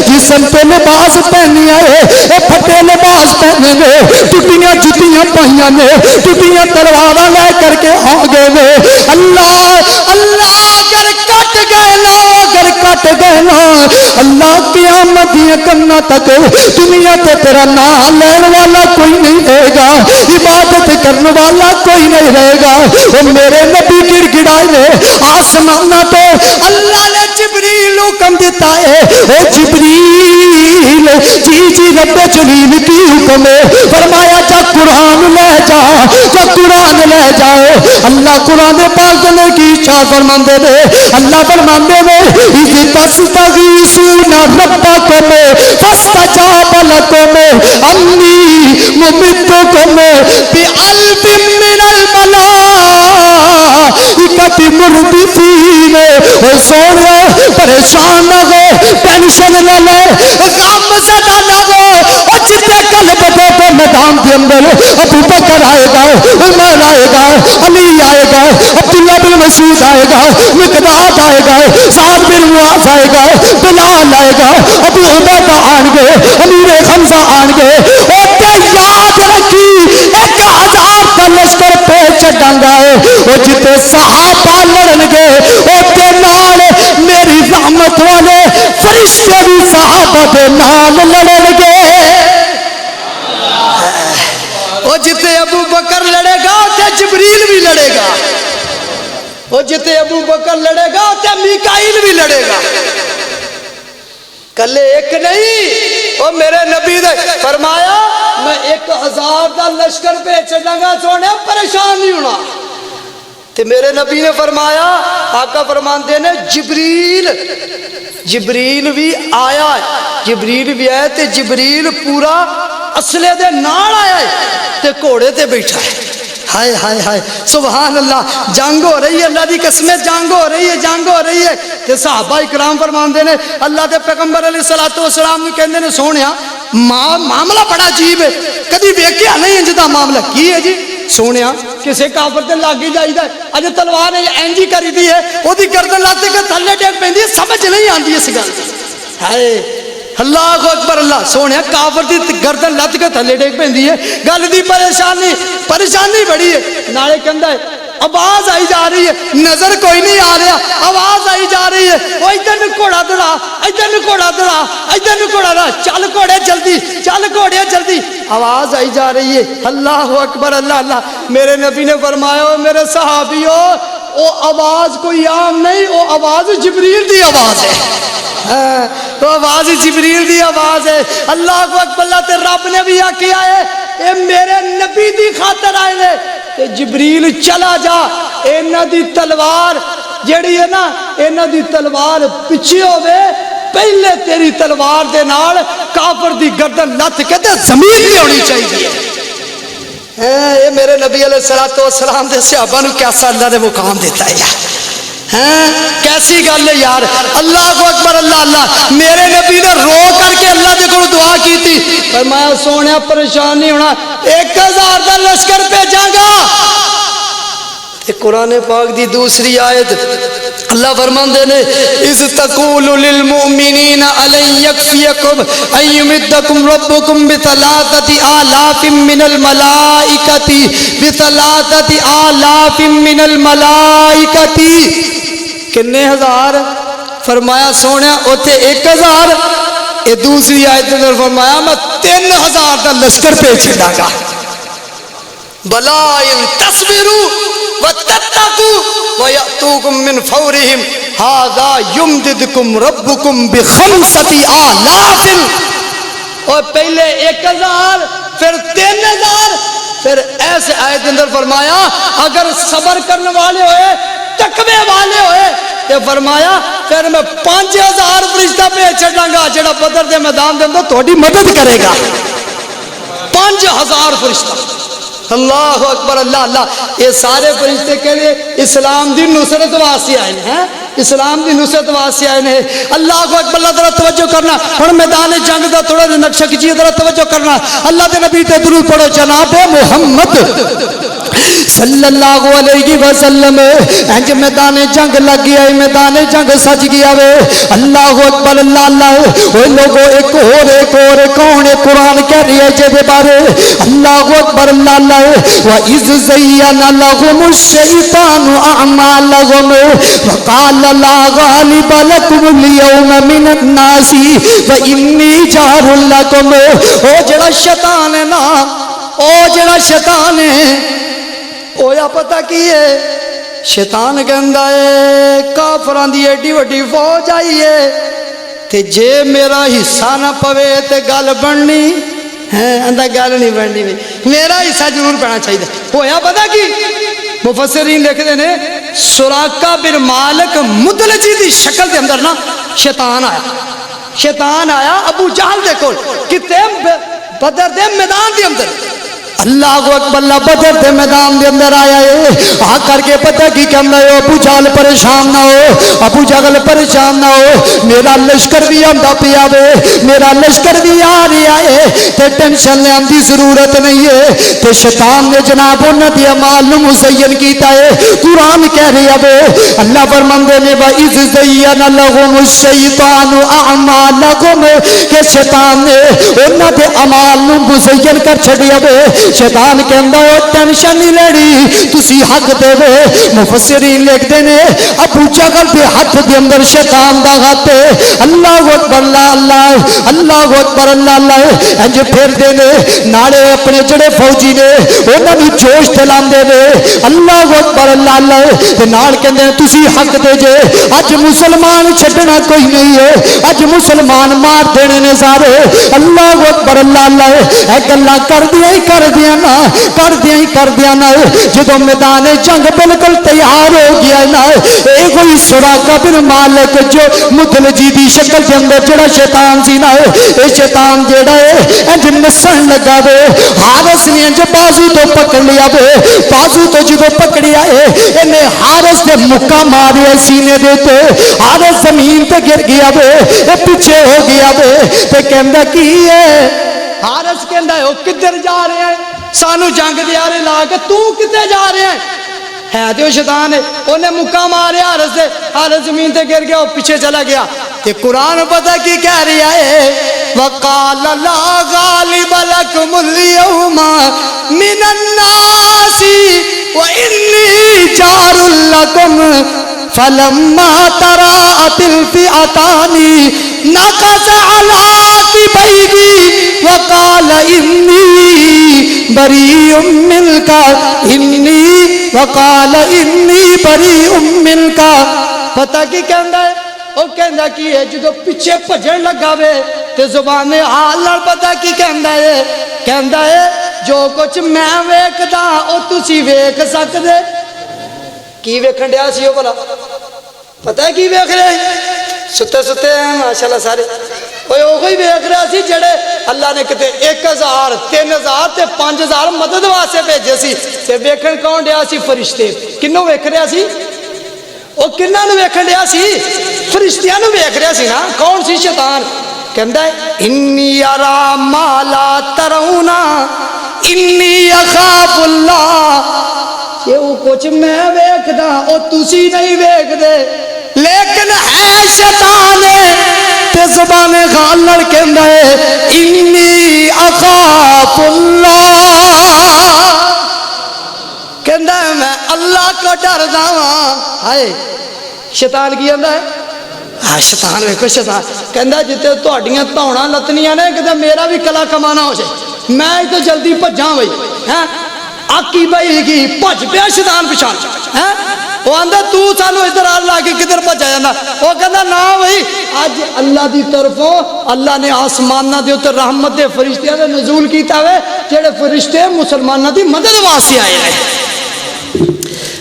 جسم تے لباس پہنے آئے اے پھٹے لباس پہنے نے ٹوٹیاں جتیاں پائیاں نے ٹوٹیاں تلواراں لے کر کے آ گئے نے اللہ اللہ اگر کٹ گئے نا اگر کٹ گئے نا اللہ قیامت دیا کرنا تک دنیا تے تیرا نام لین والا کوئی نہیں رہے گا عبادت کرنے والا کوئی نہیں رہے گا وہ میرے نبی گڑ گڑائے نے آسمانہ تو اللہ نے جبریل حکم دیتا ہے اے جبریل جی رب جلیل کی حکم ہے فرمایا جا قرآن لے جا جا قرآن لے جاؤ اللہ قرآن پاک نے کی چاہ فرماندے نے اللہ فرماندے نے اذ تستغیثون ربکم فاستجاب لکم انی ممدکم بألف من الملائکۃ مردفین اے سونے پریشان نہ ہو ٹینشن نہ لے غم زدہ نہ ہو جتنے قلب دے تو میدان کے اندر ابو بکر آئے گا عمر آئے گا علی آئے گا عبداللہ بن مسعود آئے گا مقداد آئے گا سعد بن معاذ آئے گا بلال آئے گا ابو عبیدہ آن گے امیر حمزہ آن گے اوتے یاد رکھی 1000 کا لشکر پہ چڑھانگا ہے وہ جتے صحابہ لڑن گے اوتے نال میری رحمت والے فرشتے بھی صحابہ دے نال لڑن گے وہ جتے ابو بکر لڑے گا تے جبریل بھی لڑے گا وہ جتے ابو بکر لڑے گا تے میکائیل بھی لڑے گا کلے ایک نہیں وہ میرے نبی نے فرمایا میں 1000 دا لشکر پہ چڑھاں گا سونے پریشان نہیں ہونا تے میرے نبی نے فرمایا آقا فرماندے نے جبریل بھی آیا ہے جبریل بھی آیا تے جبریل پورا اسلحے دے نال آیا ہے تے گھوڑے تے بیٹھا ہے ہائے ہائے ہائے سبحان اللہ جنگ ہو رہی ہے اللہ دی قسم جنگ ہو رہی ہے جنگ ہو رہی ہے تے صحابہ اکرام فرماندے نے اللہ دے پیغمبر علیہ الصلوۃ والسلام نے کہندے نے سونیا معاملہ بڑا عجیب ہے کدی ویکھیا نہیں انج دا معاملہ کی ہے جی سونیا کسے کافر تے لاگی جائیدا اج تلوار انجی کری دی ہے اودی گردن لت کے تھلے ڈگ پیندی سمجھ نہیں آندی اس گل ہائے اللہ اکبر اللہ سونے کافر دی گردن لت کے تھلے ڈگ پیندی ہے گل دی پریشانی بڑی ہے نالے کہندا ہے آواز آئی جا رہی ہے نظر کوئی نہیں آ رہا آواز آئی جا رہی ہے وہ ادھر نو گھوڑا دڑا ادھر نو گھوڑا دڑا ادھر نو گھوڑا دڑا چل گھوڑے جلدی چل گھوڑے جلدی آواز آئی جا رہی ہے اللہ اکبر اللہ اللہ میرے نبی نے فرمایا میرے صحابیو وہ آواز کوئی عام نہیں وہ آواز جبریل دی آواز ہے وہ آواز جبریل دی آواز ہے اللہ اکبر اللہ تے رب نے بھی آکھیا ہے اے میرے نبی دی خاطر آئے نے تے جبریل چلا جا انہاں دی تلوار جیڑی ہے نا انہاں دی تلوار پیچھے ہوے پہلے تیری تلوار دے نال کافر دی گردن لت کے تے زمین تے ہونی چاہیے اے میرے نبی علیہ الصلوۃ والسلام دے صحابہ نو کیسا اللہ نے مقام دیتا ہے یار کیسی گل ہے یار اللہ اکبر اللہ اللہ میرے نبی نے رو کر کے اللہ دے کو دعا کی تھی فرمایا سونے پریشان نہیں ہونا 1000 کا لشکر بھیجاں گا قرآن پاک دی دوسری آیت اللہ فرماندے نے اذ تقول للمؤمنین الن یکفیکم ان یمدکم ربکم بثلاثۃ آلاف من الملائکۃ بثلاثۃ آلاف من الملائکۃ کنے ہزار فرمایا سونے اوتے 1000 اے دوسری آیت میں فرمایا میں 3000 کا لشکر بھیج چھڑاں گا بلا ان تصبروا وتتقوا ويأتوكم من فورهم هذا يمددكم ربكم بخمسة آلاف اور پہلے 1000 پھر 3000 پھر ایسے آیت اندر فرمایا اگر صبر کرنے والے ہوئے تقوی والے ہوئے تو فرمایا پھر میں 5000 فرشتہ بھیج چھڑاں گا جڑا بدر دے میدان دے اندر تہاڈی مدد کرے گا 5000 فرشتہ اللہ اکبر اللہ اللہ. یہ سارے فرشتے کہتے اسلام دی نصرت واسطے آئے ہیں, اسلام دی نصرت واسطے آئے ہیں. اللہ اکبر اللہ ذرا توجہ کرنا. ہن میدان جنگ دا تھوڑا جہا نقشہ کھچیے, ذرا توجہ کرنا. اللہ دے نبی تے درود پڑھو. جناب محمد صلی اللہ علیہ وسلم انج میدان جنگ لگ گیا ہے, میدان جنگ سج گیا وے. اللہ اکبر اللہ اللہ. اوے لوگو ایک اور کون ہے قرآن کہہ رہی ہے جے بارے. اللہ اکبر اللہ اللہ. وَإِذْ زَيَّنَ لَهُمُ الشَّيْطَانُ أَعْمَالَهُمْ وَقَالَ لَا غَالِبَ لَكُمُ الْيَوْمَ مِنَ النَّاسِ وَإِنِّي جَارٌ لَكُمْ. او جڑا شیطان ہے نا, او جڑا شیطان ہے, اویا پتہ کی ہے, شیطان کہندا ہے کافراں دی ایڈی وڈی فوج آئی ہے تے جے میرا حصہ نہ پوے تے گل بننی ہے, اندر گل نہیں بننی, میرا حصہ ضرور پینا چاہیے. ہویا پتہ کی مفسرین لکھتے ہیں سراقہ بن مالک مدلجی دی شکل دے اندر نا شیطان آیا. شیطان آیا ابو جہل دے کول کتے بدر دے میدان دے اندر. اللہ اکبر اللہ. بدر دے میدان دے اندر آیا ہے. آ کر کے پتہ کی کہنا ہے ابو جہل پریشان نہ ہو, ابو جہل پریشان نہ ہو, میرا لشکر بھی آندا پیا وے, میرا لشکر بھی آ رہا ہے تے ٹینشن لینے دی ضرورت نہیں ہے. تے شیطان نے جناب انہاں دی اعمال نو مزین کیتا ہے. قرآن کہہ رہا ہے اللہ فرماندے نے وَإِذْ زَيَّنَ لَهُمُ الشَّيْطَانُ أَعْمَالَهُمْ کہ شیطان نے انہاں دے اعمال نو مزین کر چھڈیا وے. شیطان کہندا ہے ٹینشن نہیں لڑی تسی حق دے وے. مفسرین لکھدے نے ابو جہل دے ہاتھ دے اندر شیطان دا ہاتھ ہے. اللہ اکبر اللہ اللہ. اللہ اکبر اللہ اللہ. انج پھر دے نے نالے اپنے جڑے فوجی نے انہاں نوں جوش دلاندے نے. اللہ اکبر اللہ اللہ. تے نال کہندے تسی حق دے جے, اج مسلمان چھڈنا کوئی نہیں ہے, اج مسلمان مار دینے نے سارے. اللہ اکبر اللہ اللہ. اے گلاں کردیاں ہی کردیاں نا جدو میدان جنگ بالکل تیار ہو گیا نا, اے کوئی سراقہ بن مالک جو مدلجی دی شکل کے اندر جڑا شیطان سی نا, اے شیطان جڑا ہے انج نسن لگا وے. حارس نے انج بازو تو پکڑ لیا وے. بازو تو جدو پکڑیا ہے انہیں حارس نے مکہ ماریا سینے دے تے. حارس زمین تے گر گیا وے, اے پیچھے ہو گیا وے. تے کہندا کی ہے حارس کہندا ہے او کدھر جا رہے ہیں, سانو جنگ دیارے لا کے تو کتے جا رہے ہیں. ہے تو شیطان ہے, انہیں مکہ ماریا حارس سے, حارس زمین تے گر گیا, وہ پیچھے چلا گیا. تے قرآن پتہ کی کہہ رہا ہے وَقَالَ لَا غَالِبَ لَكُمُ الْيَوْمَ مِنَ النَّاسِ وَإِنِّي جَارٌ لَكُمْ فَلَمَّا تَرَاءَتِ الْفِئَتَانِ نَكَصَ عَلَىٰ عَقِبَيْهِ وَقَالَ إِنِّي بَرِيءٌ مِّنْكَ. پتہ کی کہندا ہے, او کہندا کی ہے جدو پیچھے بھجن لگا وے تے زبان حال نال پتہ کی کہندا ہے جو کچھ میں ویکھدا او تسی ویکھ سکدے. کی ویکھن ڈیا سی او بھلا, پتہ کی ویکھ رہے ستے ستے ہیں ماشاءاللہ سارے. وہی ویکھ رہا سی جڑے اللہ نے کتے 1000 3000 تے 5000 مدد واسطے بھیجے سی. تے ویکھن کون ڈیا سی؟ فرشتے. کنوں ویکھ رہا سی؟ او کناں نوں ویکھن ڈیا سی؟ فرشتیاں نوں ویکھ رہا سی نا. کون سی؟ شیطان. کہندا ہے انی ارا ما لا ترون انی اخاف اللہ. یہ کچھ میں ویکھدا او تسی نہیں ویکھدے, لیکن ہے شیطان تے زبان خال لڑ کہندا ہے انی اخاف اللہ. کہندا ہے میں اللہ کو ڈردا ہاں. ہائے شیطان کی کہندا ہے, ہاں شیطان ویکھو شیطان کہندا جتے تہاڈیاں دھوڑاں لتنیاں نے کتے میرا بھی کلا کمانا ہو جائے, میں تو جلدی بھجاں بھائی. ہیں آکی بھائی کی بھج پیا شیطان پچھان. ہیں وہ آندا تو سانو ادھر آ لا کے کدھر بھجا جانا. وہ کہندا نا بھائی اج اللہ دی طرفوں اللہ نے آسماناں دے اوتے رحمت دے فرشتیاں دا نزول کیتا وے, جڑے فرشتے مسلماناں دی مدد واسطے آئے ہیں.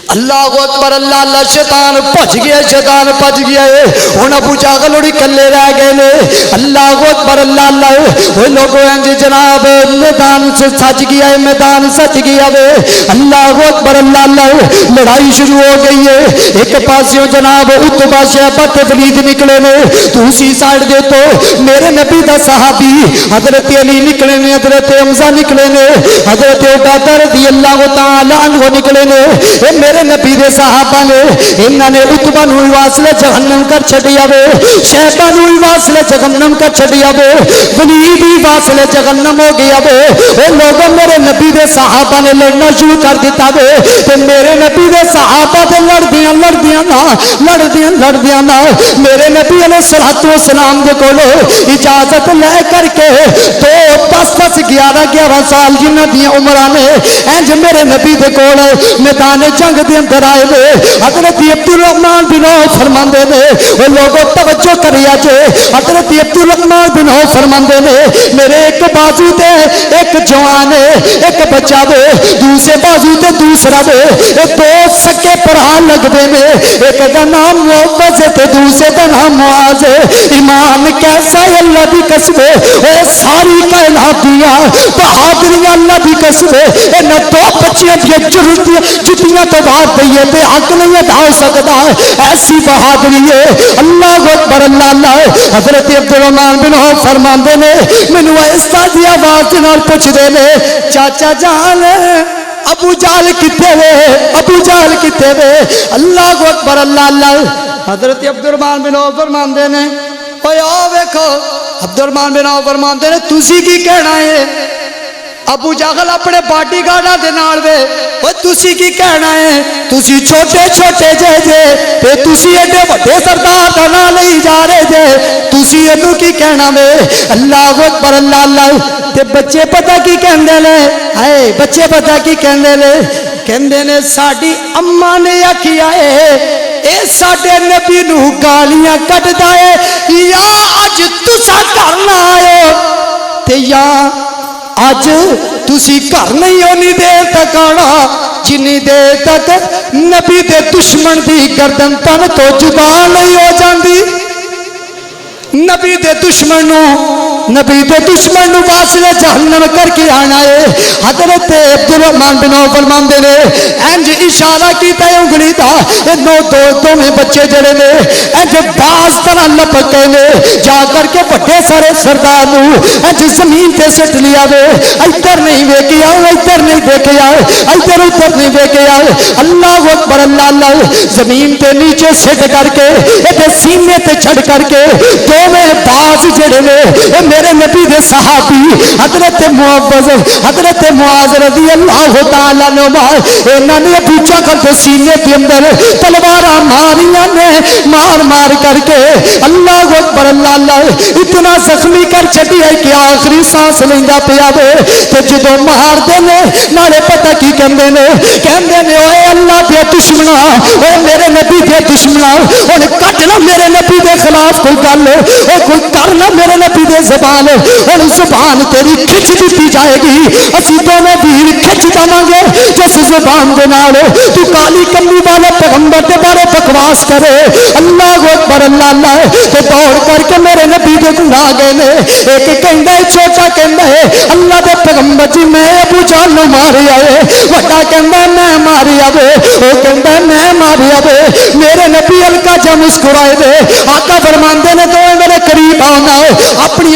اللہ اکبر اللہ اللہ شیطان بھج گیا شیطان بھج گیا ہے ہن ابو جہل ہوری کلے رہ گئے نے اللہ اکبر اللہ اللہ وہ لوگوں انج جناب میدان سے سج گیا ہے میدان سج گیا ہے اللہ اکبر اللہ اللہ لڑائی شروع ہو گئی ہے ایک پاسوں جناب اتبا شیبہ تے ولید نکلے نے دوسری سائیڈ دے تو میرے نبی دا صحابی حضرت علی نکلے نے حضرت حمزہ نکلے نے حضرت عبیدہ رضی اللہ تعالی عنہ نکلے نے اے میرے نبی دے صحابہ نے انہاں نے اتبا نو واصل جہنم کر چھڈیا وے شیبہ نو واصل جہنم کر چھڈیا وے ولید بھی واصل جہنم ہو گیا وے اے لوگوں میرے نبی دے صحابہ نے لڑنا شروع کر دیتا وے تے میرے نبی دے صحابہ تے لڑدیاں نا میرے نبی علیہ الصلوۃ والسلام دے کولو اجازت لے کر کے تو 10 11 سال جنہاں دی عمراں نے انج میرے نبی دے کول میدان جنگ دے اندر آئے نے حضرت عبد الرحمن بن عوف فرماندے نے او لوگوں توجہ کریا جے حضرت عبد الرحمن بن عوف فرماندے نے میرے ایک بازو تے ایک جوان ہے ایک بچہ وے دوسرے بازو تے دوسرا وے اے دو سکے بھرا لگدے نے ایک دا نام معوذ تے دوسرے دا نام معاذ ایمان کیسا ہے اللہ دی قسم اے ساری کائنات دیاں بہادریاں اللہ دی قسم اے نہ دو بچیاں دی جتیاں تو بات دئیے تے حق نہیں ادا سکتا ایسی بہادری ہے اللہ اکبر اللہ اللہ حضرت عبد الرحمن بن عوف فرماندے نے مینوں ایسا دی آواز نال پوچھدے نے چاچا جان ابو جہل کتے وے ابو جہل کتے وے اللہ اکبر اللہ اللہ حضرت عبد الرحمن بن عوف فرماندے نے اوے آ ویکھو عبد الرحمن بن عوف فرماندے نے تسی کی کہنا ہے ابو جہل اپنے باڈی گارڈاں دے نال وے او تسی کی کہنا ہے تسی چھوٹے چھوٹے جے تے تسی ایڈے بڑے سردار دا نام لئی جا رہے جے تسی اینو کی کہنا وے اللہ اکبر اللہ اللہ تے بچے پتہ کی کہندے نے اے بچے پتہ کی کہندے نے ساڈی اماں نے آکھیا اے اے ساڈے نبی نو گالیاں کڈدا اے یا اج تساں گھر نہ آئے تے یا اج تسی گھر نہیں ہونی دیر تک آنا جنی دیر تک نبی دے دشمن دی گردن تن تو جدا نہیں ہو جاندی نبی دے دشمن نو واصل جہنم کر کے آنا ہے حضرت عبد الرحمن بن عوف فرماندے نے انج اشارہ کیتا ہے انگلی دا دو میں بچے جڑے نے انج باز طرح لپک گئے نے جا کر کے بڑے سارے سردار نو انج زمین تے سٹ لیا وے ادھر نہیں ویکھیا ادھر نہیں دیکھیا ادھر ادھر نہیں دیکھیا اللہ اکبر اللہ اللہ زمین تے نیچے سٹ کر کے تے سینے تے چڑھ کر کے دو میں باز جڑے نے میرے نبی دے صحابی حضرت معاذ رضی اللہ تعالی عنہ انہاں نے پوچھا کر سینے کے اندر تلواراں ماریاں نے مار کر کے اللہ اکبر اللہ اللہ اتنا زخمی کر چھڈی ہے کہ آخری سانس لیندا پیا وے تے جدوں مار دے نے نالے پتہ کی کہندے نے اوے اللہ دے دشمنا اوے میرے نبی دے دشمنا ہن کڈنا میرے نبی دے خلاف کوئی گل کوئی کرنا میرے نبی دے زبان ہن زبان تیری کھچ دتی جائے گی اسی دونوں ویر کھچ جاواں گے جس زبان دے نال تو کالی کمی والے پیغمبر دے بارے بکواس کرے اللہ اکبر اللہ اللہ تے دوڑ کر کے میرے نبی دے کول آ گئے نے ایک کہندا ہے چھوٹا کہندا ہے اللہ دے پیغمبر جی میں ابو جہل نو ماریا ہے بڑا کہندا میں ماریا وے او کہندا میں ماریا وے میرے نبی ہلکا جا مسکرائے دے آقا فرماندے نے تو میرے قریب آنا اپنی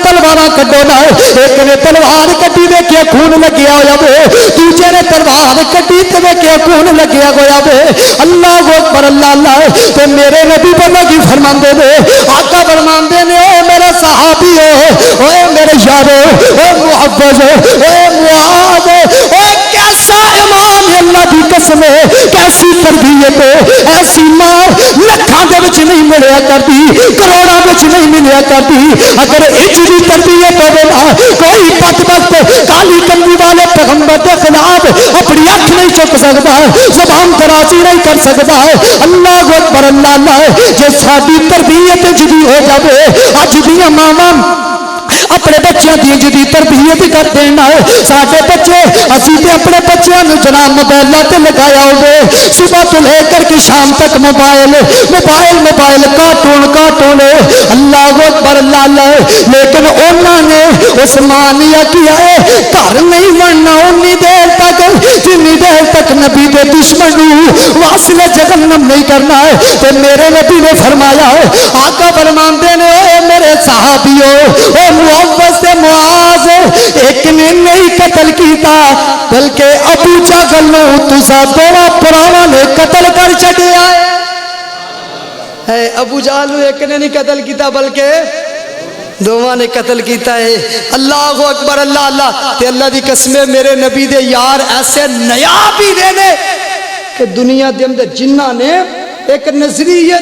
تلواراں کڈو نہ ایک نے تلوار کڈی ویکھیا خون لگیا ہویا وے دوسرے نے تلوار کڈی تے ویکھیا خون لگیا ہویا وے اللہ اکبر اللہ اللہ تے میرے نبی پتہ کی فرماندے نے آقا فرماندے نے اے میرے صحابی اے میرے یارو اے محبت اے معاذ اے کیسا امام اللہ دی قسم ہے کیسی تربیت ہے ایسی ماں لکھاں دے وچ نہیں ملیا کرتی کروڑاں وچ نہیں ملیا کرتی اگر اج دی تربیت ہوے نا کوئی بدبخت کالی کمی والے پیغمبر کے خلاف اپنی اکھ نہیں چک سکتا زبان درازی نہیں کر سکتا اللہ اکبر اللہ اللہ جے ساری تربیت جدی ہو جاوے اج دیاں ماواں اپنے بچوں کی جدی تربیت کر دینا سارے بچے اسی تے اپنے بچیاں نو جناب موبائل تے لگایا ہوگے صبح تو لے کر کے شام تک موبائل کارٹون اللہ اکبر اللہ لیکن انہوں نے عثمانیہ کیا ہے گھر نہیں بننا انی دیر تک جنی دیر تک نبی دے دشمن واصل جہنم نہیں کرنا ہے تو میرے نبی نے فرمایا آقا فرماندے نے اے میرے صحابیوں اے معوذ سے معاذ ایک نے نہیں قتل کیتا بلکہ ابو جہل نو تسا دونوں پراواں نے قتل کر چھڈیا ہے ابو جہل ایک نے نہیں قتل کیتا بلکہ دوواں نے قتل کیتا ہے اللہ اکبر اللہ اللہ تے اللہ دی قسم میرے نبی دے یار ایسے نیاب ہی نے کہ دنیا دے اندر جنہاں نے ایک نظریے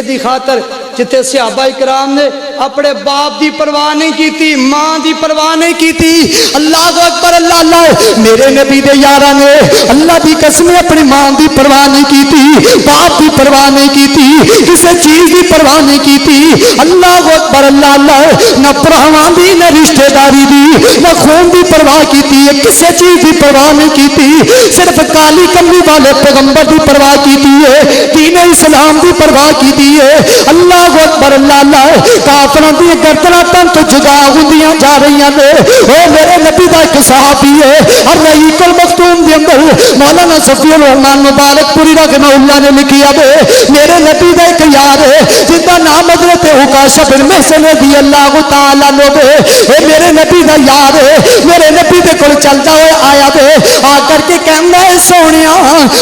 دی خاطر جتے صحابہ اکرام نے اپنے باپ دی پرواہ نہیں کیتی ماں دی پرواہ نہیں کیتی اللہ اکبر اللہ اللہ میرے نبی دے یاراں نے اللہ دی قسم اپنی ماں دی پرواہ نہیں کیتی باپ دی پرواہ نہیں کیتی کسی چیز دی پرواہ نہیں کیتی اللہ اکبر اللہ اللہ نہ پراواں دی نہ رشتہ داری دی نہ خون دی پرواہ کیتی کسی چیز دی پرواہ نہیں کیتی صرف کالی کملی والے پیغمبر دی پرواہ کیتی ہے دین اسلام دی پرواہ کیتی ہے اللہ اکبر اللہ اللہ کافراں دی گردناں تن تو جدا ہوندیاں جا رہیاں نے او میرے نبی دا ایک صحابی ہے الرحیق المختوم دے اندر مولانا صفی الرحمن مبارک پوری رحمہ اللہ نے لکھیا ہے میرے نبی دا ایک یار ہے جس دا نام حضرت عکاشہ بن محصن رضی اللہ تعالی عنہ ہے اے میرے نبی دا یار ہے میرے نبی دے کول چلدا ہوئے آیا تے آ کر کے کہندا ہے سونیا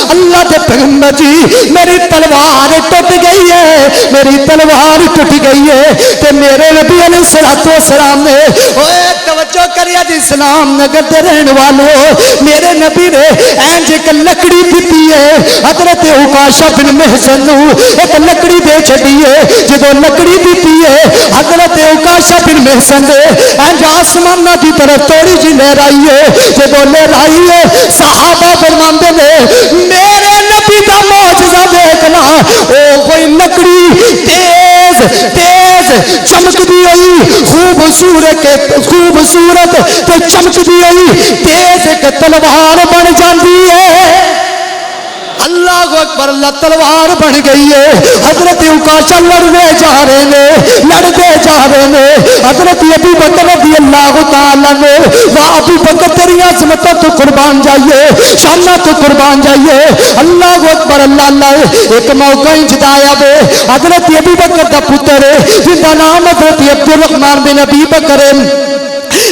اللہ دے پیغمبر جی میری تلوار ٹوٹ گئی ہے میری تلوار ٹوٹ گئی ہے تے میرے نبی علیہ الصلوۃ والسلام نے اوے توجہ کریا جی اسلام نگر دے رہن والو میرے نبی نے اینج ایک لکڑی دتی ہے حضرت عکاشہ بن محصن نو ایک لکڑی دے چھڈی ہے جدوں لکڑی دتی ہے حضرت عکاشہ بن محصن نے اینج آسماناں دی طرف تھوڑی جی لہرائی ہے جدوں لہرائی ہے صحابہ فرماندے نے میرے نبی دا معجزہ دیکھنا او کوئی لکڑی تیز چمکدی ہوئی خوبصورت تے چمکدی ہوئی تیز ایک تلوار بن جاندی ہے اللہ اکبر اللہ تلوار بن گئی ہے حضرت عکاشہ لڑنے جا رہے نے حضرت ابو بکر رضی اللہ تعالی عنہ واہ ابو بکر تیری عظمتوں تو قربان جائیے شانہ تو قربان جائیے اللہ اکبر اللہ اللہ ایک موقع جدایا بے حضرت ابو بکر دا پتر جن کا نام حضرت عبد الرحمن بن ابی بکر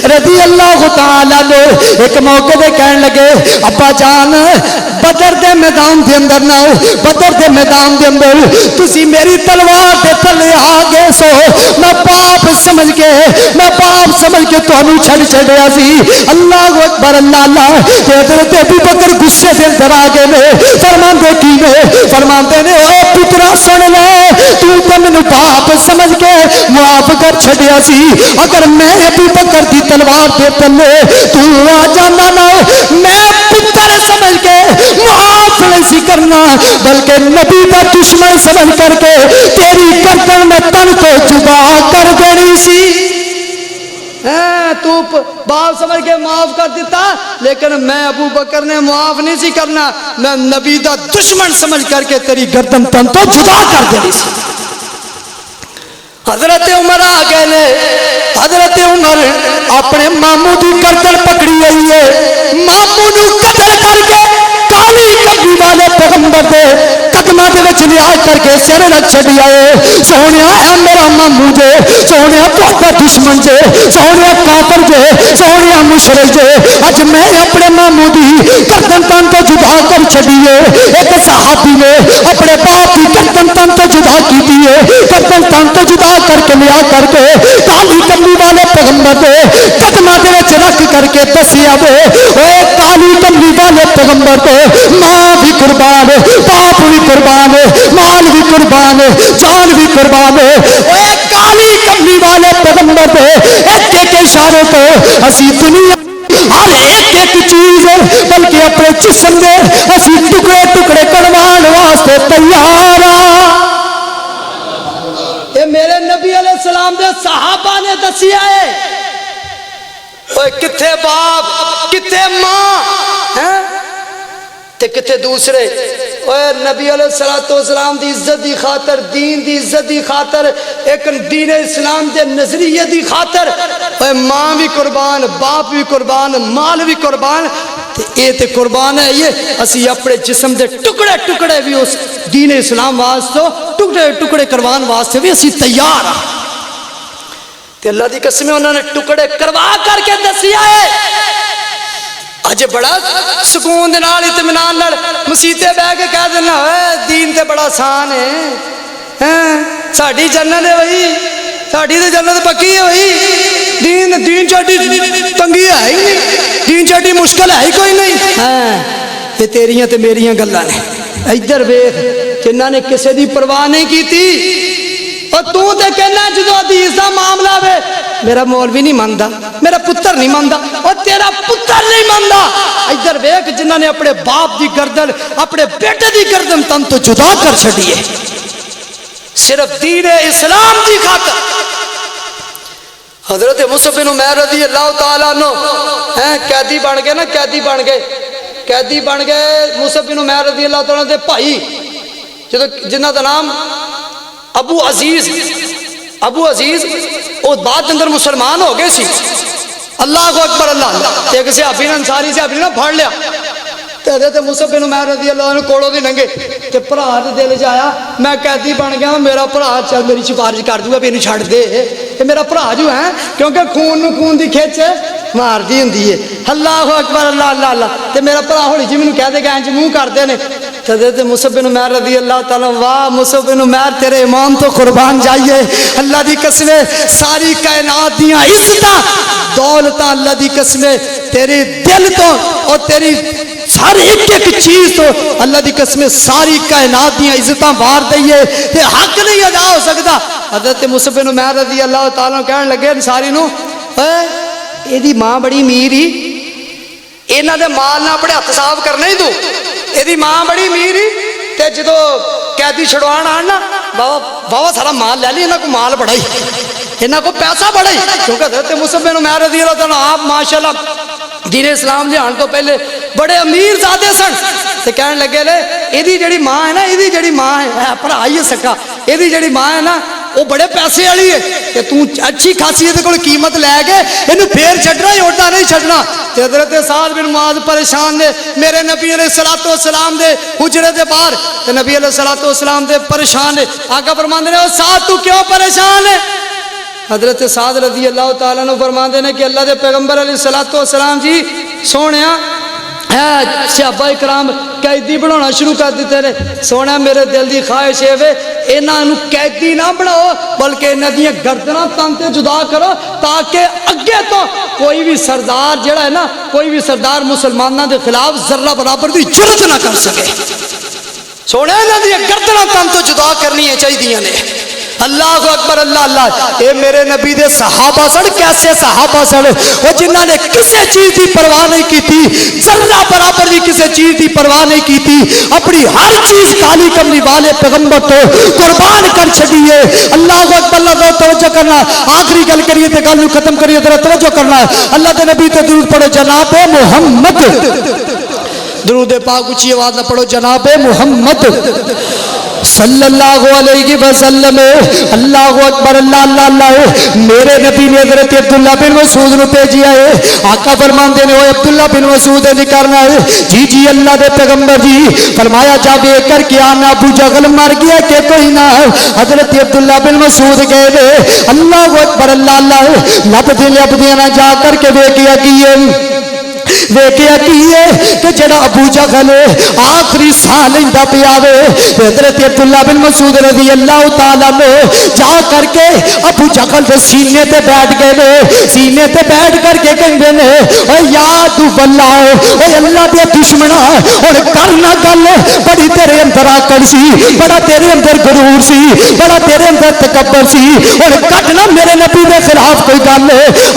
رضی اللہ تعالی عنہ ایک موقع دے کہن لگے ابا جان بدر دے میدان دے اندر نہ بدر دے میدان دے اندر تسی میری تلوار دے تلے آ گئے سو میں پاپ سمجھ کے تانوں چھڑیا سی اللہ اکبر اللہ اللہ حضرت ابو بکر غصے سے اندر آ گئے نے فرماندے نے او پترا سن لے تو تے مینوں پاپ سمجھ کے معاف کر چھڑیا سی اگر میں ابو بکر دی تلوار دے تلے تو آ جانا نہ میں پتر سمجھ کے معاف نہیں سی کرنا بلکہ نبی کا دشمن سمجھ کر کے تیری گردن میں تن کو جدا کر دینی سی تو باپ سمجھ کے معاف کر دیتا لیکن میں ابو بکر نے معاف نہیں سی کرنا میں نبی دا دشمن سمجھ کر کے تیری گردن تن تو جدا کر دینی سی حضرت عمر آ گئے نے حضرت عمر اپنے ماموں کی گردن پکڑی ہوئی ہے ماموں نو قتل کر کے کالی کملی والے پیغمبر دے قدماں دے وچ لیا کر کے سر رکھ چھڈیا ہے سونیا اے میرا ماموں جے سونیا تہاڈا دشمن جے سونیا کافر جے سونیا مشرک جے اج میں اپنے ماموں دی گردن تن تو جدا کر چھڈی ہے ایک صحابی نے اپنے باپ کی گردن تن تو جدا کیتی ہے گردن تن تو جدا کر کے لیا کر کے کالی کملی والے پیغمبر دے قدماں دے وچ رکھ کر کے دسیا وے اوے کالی کملی والے پیغمبر دے ماں بھی قربان باپ بھی قربان مال بھی قربان جان بھی قربان اوے کالی کملی والے پیغمبر دے ایک ایک اشارے تو اسی دنیا ہر ایک چیز بلکہ اپنے جسم دے اسی ٹکڑے ٹکڑے کروان واسطے تیار ہاں میرے نبی علیہ السلام دے صحابہ نے دسیا ہے اوے کتھے باپ کتے دوسرے اوے نبی علیہ الصلوۃ والسلام دی عزت دی خاطر، دین دی عزت دی خاطر، ایک دین اسلام دے نظریے دی خاطر اوے ماں بھی قربان، باپ بھی قربان، مال بھی قربان، تے اے تے قربان ہے یہ اسی اپنے جسم دے ٹکڑے ٹکڑے بھی اس دین اسلام واسطے ٹکڑے ٹکڑے کروان واسطے بھی اسی تیار ہاں۔ تے اللہ دی قسم انہوں نے ٹکڑے کروا کر کے دسیا ہے۔ اج بڑا سکون دے نال اطمینان نال مسیتے بہ کے کہہ دینا اے دین تے بڑا آسان ہے، ہیں ساڈی جنت ہے وہی، ساڈی تے جنت پکی ہے وہی، دین چاٹی تنگی ہے ہی نہیں، دین چاٹی مشکل ہے ہی کوئی نہیں۔ ہاں یہ تیریاں تے میریاں گلاں نے۔ ادھر ویکھ جنہاں نے کسے دی پرواہ نہیں کیتی، اور تو تے کہنا جدو حدیث دا معاملہ وے میرا مولوی نہیں ماندا، میرا پتر نہیں ماندا، اور تیرا پتر نہیں ماندا۔ ادھر ویکھ جنہاں نے اپنے باپ دی گردن، اپنے بیٹے دی گردن تن تو جدا کر چھڈی ہے صرف دین اسلام دی خاطر۔ حضرت مصعب بن عمیر رضی اللہ تعالیٰ عنہ قیدی بن گئے نا، قیدی بن گئے مصعب بن عمیر رضی اللہ تعالیٰ دے بھائی جنہاں دا نام ابو عزیز وہ بعد اندر مسلمان ہو گئے سی۔ اللہ اکبر اللہ، ایک صحابی نے انصاری صحابی نے پھڑ لیا تے حضرت مصعب بن عمیر رضی اللہ عنہ کوڑوں دی لنگے تے بھرا دے دل چ آیا میں قیدی بن گیا، میرا بھرا چل میری سفارش کر دوں گا بھی اینوں چھڈ دے، کہ میرا بھرا جو ہے کیونکہ خون نو خون دی کھچ مار دی ہوندی ہے۔ اللہ اکبر اللہ اللہ اللہ، تے میرا بھرا ہولی جی مینوں کہہ دے گا انج منہ کردے نے۔ حضرت مصعب بن عمیر رضی اللہ تعالیٰ، واہ مصعب بن عمیر تیرے امام تو قربان جائیے، اللہ دی قسم ساری کائنات دیاں عزتاں دولتاں اللہ دی قسم تیرے دل تو اور تیری ہر ایک ایک چیز تو اللہ دی قسم ساری کائنات دیاں عزتاں وار دئیے تے حق نہیں ادا ہو سکتا۔ حضرت مصعب بن عمیر رضی اللہ تعالیٰ کہن لگے انصاری نو اے دی ماں بڑی امیر ہی، انہاں دے مال نہ اپنے ہاتھ صاف کرنے ہی تو یہ ماں بڑی امیر ہی، تے جدو قیدی چھڑوان آن نا بابا سارا مال لے لی، انہاں کو مال بڑا ہی، انہاں کو پیسہ بڑا ہی، کیونکہ حضرت مصعب بن عمیر رضی اللہ تعالیٰ آپ ماشاءاللہ دین اسلام دے آن تو پہلے بڑے امیر زادے سن، تے کہن لگے لے ایدی جڑی ماں ہے نا، ایدی جڑی ماں ہے بھرا ہی سکا، ایدی جڑی ماں ہے نا وہ بڑے پیسے والی ہے کہ تو اچھی خاصی یہ کوئی قیمت لے کے اینو پھیر چھڈنا ہی اڑتا نہیں چھڈنا۔ تے حضرت سعد بن معاذ پریشان نے میرے نبی علیہ الصلوۃ والسلام دے حجرے دے باہر، تے نبی علیہ الصلوۃ والسلام دے پریشان نے، آقا فرماندے نے او سعد تو کیوں پریشان ہے؟ حضرت سعد رضی اللہ تعالیٰ عنہ فرماندے نے کہ اللہ دے پیغمبر علیہ الصلوۃ والسلام جی سونیا صحابہ کرام قیدی بنانا شروع کر دیتے رہے، سونا میرے دل دی خواہش ہے انہاں نو قیدی نہ بناؤ بلکہ انہاں دی گردناں تن تے جدا کرو تاکہ اگے تو کوئی بھی سردار جڑا ہے نا، کوئی بھی سردار مسلماناں دے خلاف ذرہ برابر دی جرأت نہ کر سکے۔ سونا انہاں دی گردناں تن تو جدا کرنی چاہیے نے۔ اللہ اکبر اللہ اللہ، اے میرے نبی دے صحابہ سن، کیسے صحابہ سن وہ جنہاں نے کسے چیز دی پرواہ نہیں کیتی، ذرہ برابر بھی کسے چیز دی پرواہ نہیں کیتی، اپنی ہر چیز کالی کملی والے پیغمبر تو قربان کر چھڈیے۔ اللہ اکبر اللہ، توجہ کرنا، آخری گل کریے تے گل ختم کریے، ذرا توجہ کرنا، اللہ دے نبی تے درود پڑھو جناب محمد، درود پاک اونچی آواز نہ پڑھو جناب محمد صلی اللہ علیہ وسلم۔ اللہ اکبر اللہ اللہ اللہ، میرے نبی نے حضرت عبداللہ بن مسعود نو بھیجیا ہے، آقا فرماندے نے اوے عبداللہ بن مسعود نے کرنا ہے، جی جی اللہ دے پیغمبر جی، فرمایا جا دیکھ کر کے آنا ابو جہل مر گیا کہ کوئی نہ۔ حضرت عبداللہ بن مسعود گئے نے، اللہ اکبر اللہ اللہ، لبدے نہ جا کر کے دیکھیا کیے کہ جڑا ابو جہل آخری ساہ لیندا پیا وے، حضرت عبداللہ بن مسعود رضی اللہ تعالیٰ نے جا کر کے ابو جہل دے سینے تے بیٹھ گئے نے، سینے تے بیٹھ کر کے کہندے نے اے یا تو اللہ، اے اللہ دے دشمنا ہن کرنا گل، بڑی تیرے اندر آکڑ سی، بڑا تیرے اندر غرور سی، بڑا تیرے اندر تکبر سی، ہن کڈنا میرے نبی دے خلاف کوئی گل،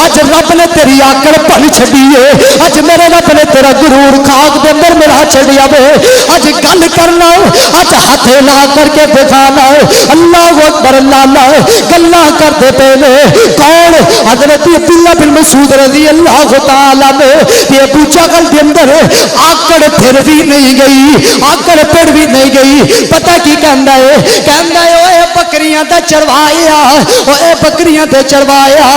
اج رب نے تیری آکڑ بھن چھڈی ہے، اج میرے رب نے تیرا غرور خاک دے اندر میرا چھڑیا وے اج گل کرنا اج ہاتھ لا کر کے دکھانا اللہ اکبر اللہ گلاں کردے پے نے کون حضرت عبداللہ بن مسعود رضی اللہ تعالی نے یہ ابو جہل دے اندر آکڑ پھر بھی نہیں گئی آکڑ پھر بھی نہیں گئی پتہ کی کہندا ہے اوے بکریاں تے چروایا اوے بکریاں تے چروایا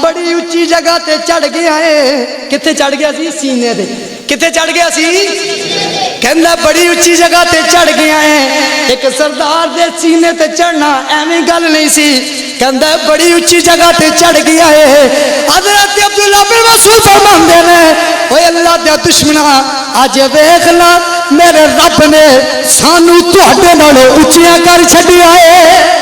بڑی اونچی جگہ تے چڑھ گیا ہے کتے چڑھ گیا سی سینے تے کتے چڑھ گیا سی کہندا بڑی اونچی جگہ تے چڑھ گیا ہے ایک سردار دے سینے تے چڑھنا ایویں گل نہیں سی کہندا بڑی اونچی جگہ تے چڑھ گیا ہے حضرت عبداللہ بن مسعود فرماندے نے اوے اللہ دے دشمنا اج ویکھ لا میرے رب نے سانو تہاڈے نالوں اونچیاں کر چھڈیا ہے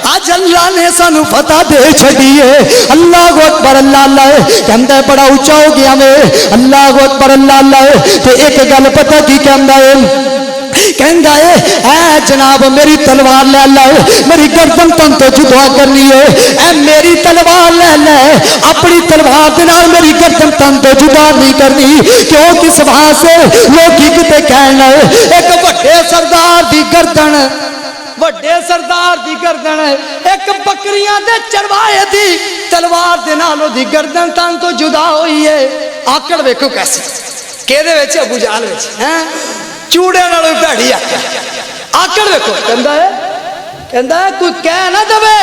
آج اللہ نے سانو فتح دے چھڑی ہے اللہ اکبر اللہ کہندا بڑا اونچا ہو گیا میں اللہ اکبر اللہ تے ایک گل پتہ کی کہندا کہندا ہے اے جناب میری تلوار لے لے میری گردن تن تو جدا کرنی ہے اے میری تلوار لے لے اپنی تلوار دے نال میری گردن تن تو جدا نہیں کرنی کیوں کس واسطے لوگ کتے کہنا ایک بڑے سردار دی گردن وڈے سردار دی گردن ایک بکریاں دے چروائے دی تلوار دے نالوں دی گردن تن تو جدا ہوئی ہے آکڑ ویکھو کیسے کیدے وچ ابو جہل وچ ہیں چوڑے نالوں بھڑی آکڑ ویکھو کہندا ہے کوئی کہہ نہ دے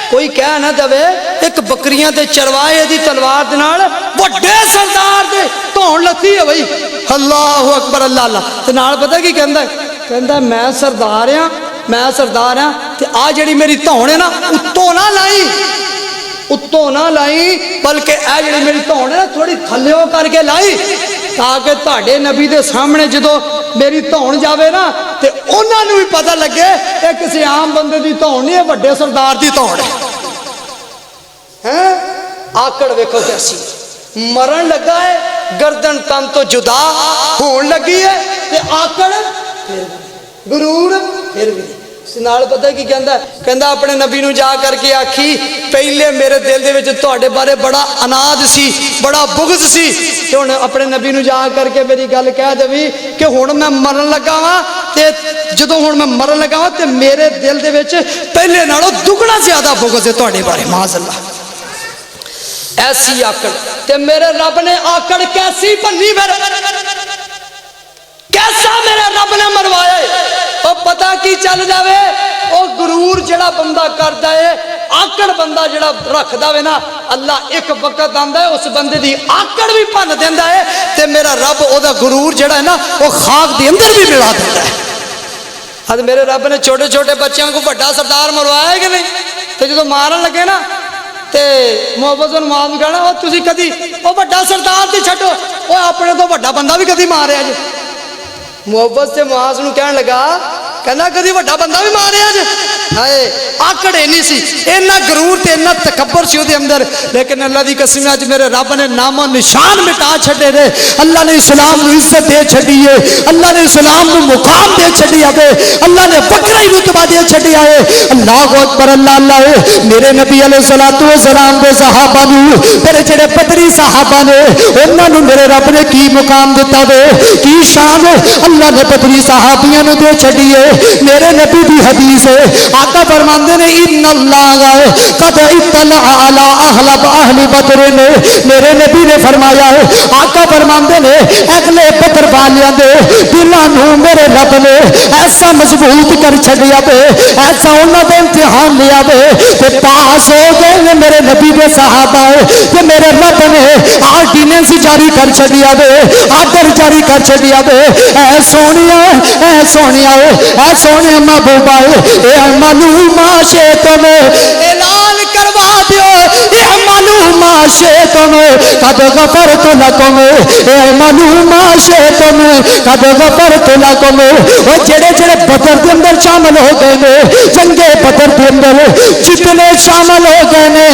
کوئی کہہ نہ دے ایک بکریاں دے چروائے دی تلوار دے نال وڈے سردار دے دھون لتی ہے بھائی اللہ اکبر اللہ تے نال پتہ کی کہندا میں سردار ہاں تے آ جڑی میری دھون ہے نا اتوں نہ لائی بلکہ اے جڑی میری دھون ہے نا تھوڑی تھلیوں کر کے لائی تاکہ تہاڈے نبی دے سامنے جدو میری دھون جاوے نا تے انہاں نوں بھی پتہ لگے کہ کسی عام بندے دی دھون نہیں ہے وڈے سردار دی دھون ہے آکڑ ویکھو کیسی مرن لگا ہے گردن تن تو جدا ہون لگی ہے تے آکڑ غرور پھر بھی نال پتہ کی کہندا اپنے نبی نو جا کر کے آکھی پہلے میرے دل دے وچ تہاڈے بارے بڑا اناد سی بڑا بغض سی تے ہن اپنے نبی نو جا کر کے میری گل کہہ دیوی کہ ہن میں مرن لگا وا تے جدوں ہن میں مرن لگا وا تے میرے دل دے وچ پہلے نالوں دگنا زیادہ بغض ہے تہاڈے بارے معاذ اللہ ایسی آکڑ تے میرے رب نے آکڑ کیسی بنی کیسا میرے رب نے مروایا او پتہ کی چل جاوے او غرور جڑا بندہ کردا ہے آکڑ بندہ جڑا رکھدا وے نا اللہ ایک وقت آندا ہے اس بندے دی آکڑ بھی بھن دیندا ہے تے میرا رب او دا غرور جڑا ہے نا او خاک دے اندر بھی ملا دیندا ہے اد میرے رب نے چھوٹے چھوٹے بچیاں کو بڑا سردار مروایا ہے کہ نہیں تے جدوں مارن لگے نا تے محبت نماز بھی کہنا او تسی کدی او بڑا سردار تے چھڈو او اپنے تو بڑا بندہ بھی کدی ماریا جی محبت سے معاذ نو کہن لگا کہنا کدی بڑا بندہ بھی ماریا جی ہائے آکڑ اینی سی اینا غرور تے اینا تکبر سی دے اندر لیکن اللہ دی قسم اج میرے رب نے نام و نشان مٹا چھڈے نے اللہ نے اسلام نو عزت دے چھڈی ہے اللہ نے اسلام نو مقام دے چھڈیا ہے اللہ نے بکرا ہی رتبہ دے چھڈیا ہے اللہ اکبر اللہ میرے نبی علیہ الصلوۃ والسلام دے صحابہ نو پھر جڑے بدری صحابہ نے انہاں نو میرے رب نے کی مقام دتا وے کی شان اللہ نے بدری صحابیاں نو دے چھڈی ہے میرے نبی دی حدیث ہے آقا فرماندے نے ان اللہ قد اطلع علی اہل بدر نے میرے نبی نے فرمایا ہے آقا فرماندے نے اگلے بدر والیاں دے دلاں نو میرے رب نے ایسا مضبوط کر چھڈیا تے ایسا انہاں دے امتحان لیا تے تے پاس ہو گئے میرے نبی دے صحابہ تے میرے رب نے آرڈیننس جاری کر چھڈیا تے آرڈر جاری کر چھڈیا تے اے سونیا اے سونے محبوبہ اے معلوم شیطان اعلان کروا دیو اے معلوم شیطان قد غفرت لکم اے معلوم شیطان قد غفرت لکم او جڑے بدر دے اندر شامل ہو گئے نے جنگے بدر دے اندر جتنے شامل ہو گئے نے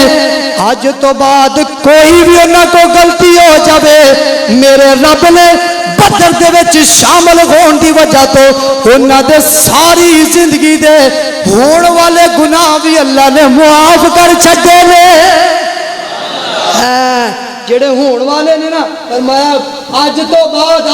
اج تو بعد کوئی بھی انہاں کو غلطی ہو جاوے میرے رب نے بدر دے وچ شامل ہون دی وجہ تو انہاں دے ساری زندگی دے ہون والے گناہ بھی اللہ نے معاف کر چھڈے نے جڑے ہون والے نے نا فرمایا اج تو بعد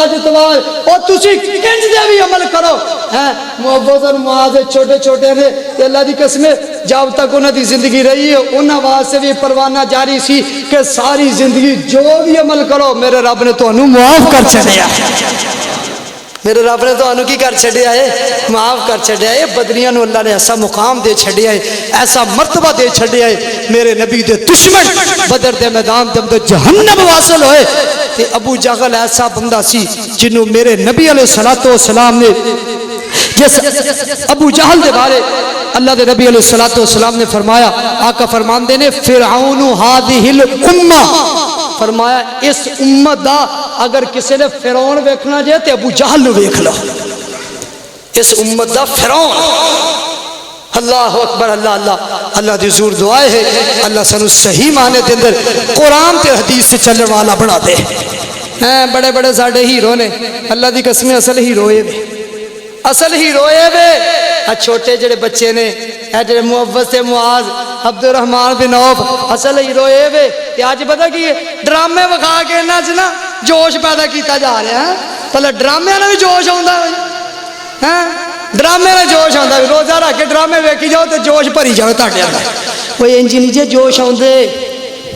او تسی کنج دے بھی عمل کرو ہیں معوذ اور معاذ چھوٹے چھوٹے نے تے اللہ دی قسم جب تک انہاں دی زندگی رہی ہے انہاں واسطے بھی پروانہ جاری سی کہ ساری زندگی جو بھی عمل کرو میرے رب نے تانوں معاف کر چھڈیا میرے رب نے تو کی کر چھڑیا ہے معاف کر چھڑیا ہے بدریاں نو اللہ نے ایسا مقام دے چھڑیا ہے ایسا مرتبہ دے چھڑیا ہے میرے نبی دے دشمن بدر دے میدان دے اندر جہنم واصل ہوئے تے ابو جہل ایسا بندہ سی جنوں میرے نبی علیہ الصلوۃ والسلام نے جس ابو جہل دے بارے اللہ دے نبی علیہ الصلوۃ والسلام نے فرمایا آقا فرماندے نے فرعون هذه الامه فرمایا اس امت دا اگر کسی نے فرعون ویکھنا جائے تو ابو جہل نو ویکھ لو اس امت دا فرعون اللہ اکبر اللہ اللہ اللہ دی حضور دعائے ہے اللہ سنو صحیح معنی دے اندر قرآن تے حدیث سے چلنے والا بنا دے بڑے بڑے ساڈے ہیرو نے اللہ دی قسم اصل ہیروئے وے اصل ہیروئے وے چھوٹے جڑے بچے نے جڑے معوذ تے معاذ عبد الرحمن بن عوف اصل ہیروئے وے تے اج پتہ کی ڈرامے وکھا کے انہاں وچ نا جوش پیدا کیتا جا رہا ہے پہلے ڈرامے نال بھی جوش آوندا ہے ڈرامے نال جوش آوندا ہے روزہ رکھ کے ڈرامے ویکھی جاؤ تے جوش بھری جاوے تہاڈے اندر کوئی انج نہیں جے جوش آوندے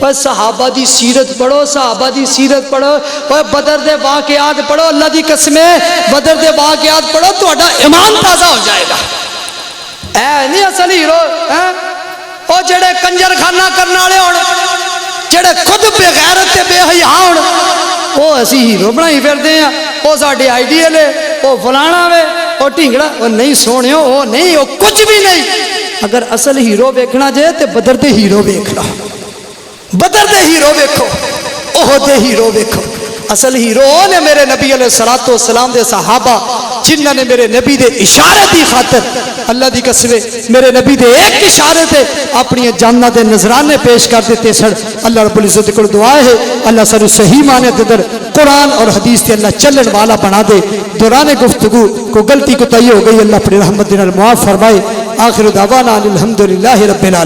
پر صحابہ دی سیرت پڑھو صحابہ دی سیرت پڑھو اور بدر دے واقعات پڑھو اللہ دی قسم بدر دے واقعات پڑھو تہاڈا ایمان تازہ ہو جائے گا اے نہیں اصل ہیرو او جڑے کنجر خانہ کرنے والے ہون جڑے خود بے غیرت تے بے حیا ہون او اسی ہیرو بنائی پھردے ہیں او ساڈے آئیڈیل ہے او فلانا وے او ٹھنگڑا او نہیں سونیو او نہیں او کچھ بھی نہیں اگر اصل ہیرو ویکھنا جائے تے بدر دے ہیرو ویکھ لو بدر دے ہیرو ویکھو احد دے ہیرو ویکھو اصل ہیرو نے میرے نبی علیہ الصلوۃ والسلام دے صحابہ جنہاں نے میرے نبی دے اشارے دی خاطر اللہ دی قسم میرے نبی دے ایک اشارے تے اپنی جاناں دے نذرانے پیش کر دیتے سن اللہ رب العزت کو دعا ہے اللہ سر صحیح معنی دے اندر قرآن اور حدیث تے اللہ چلن والا بنا دے دوران گفتگو کو غلطی کوتاہی ہو گئی اللہ اپنی رحمت دے نال معاف فرمائے آخر دعوانا الحمدللہ رب العالمین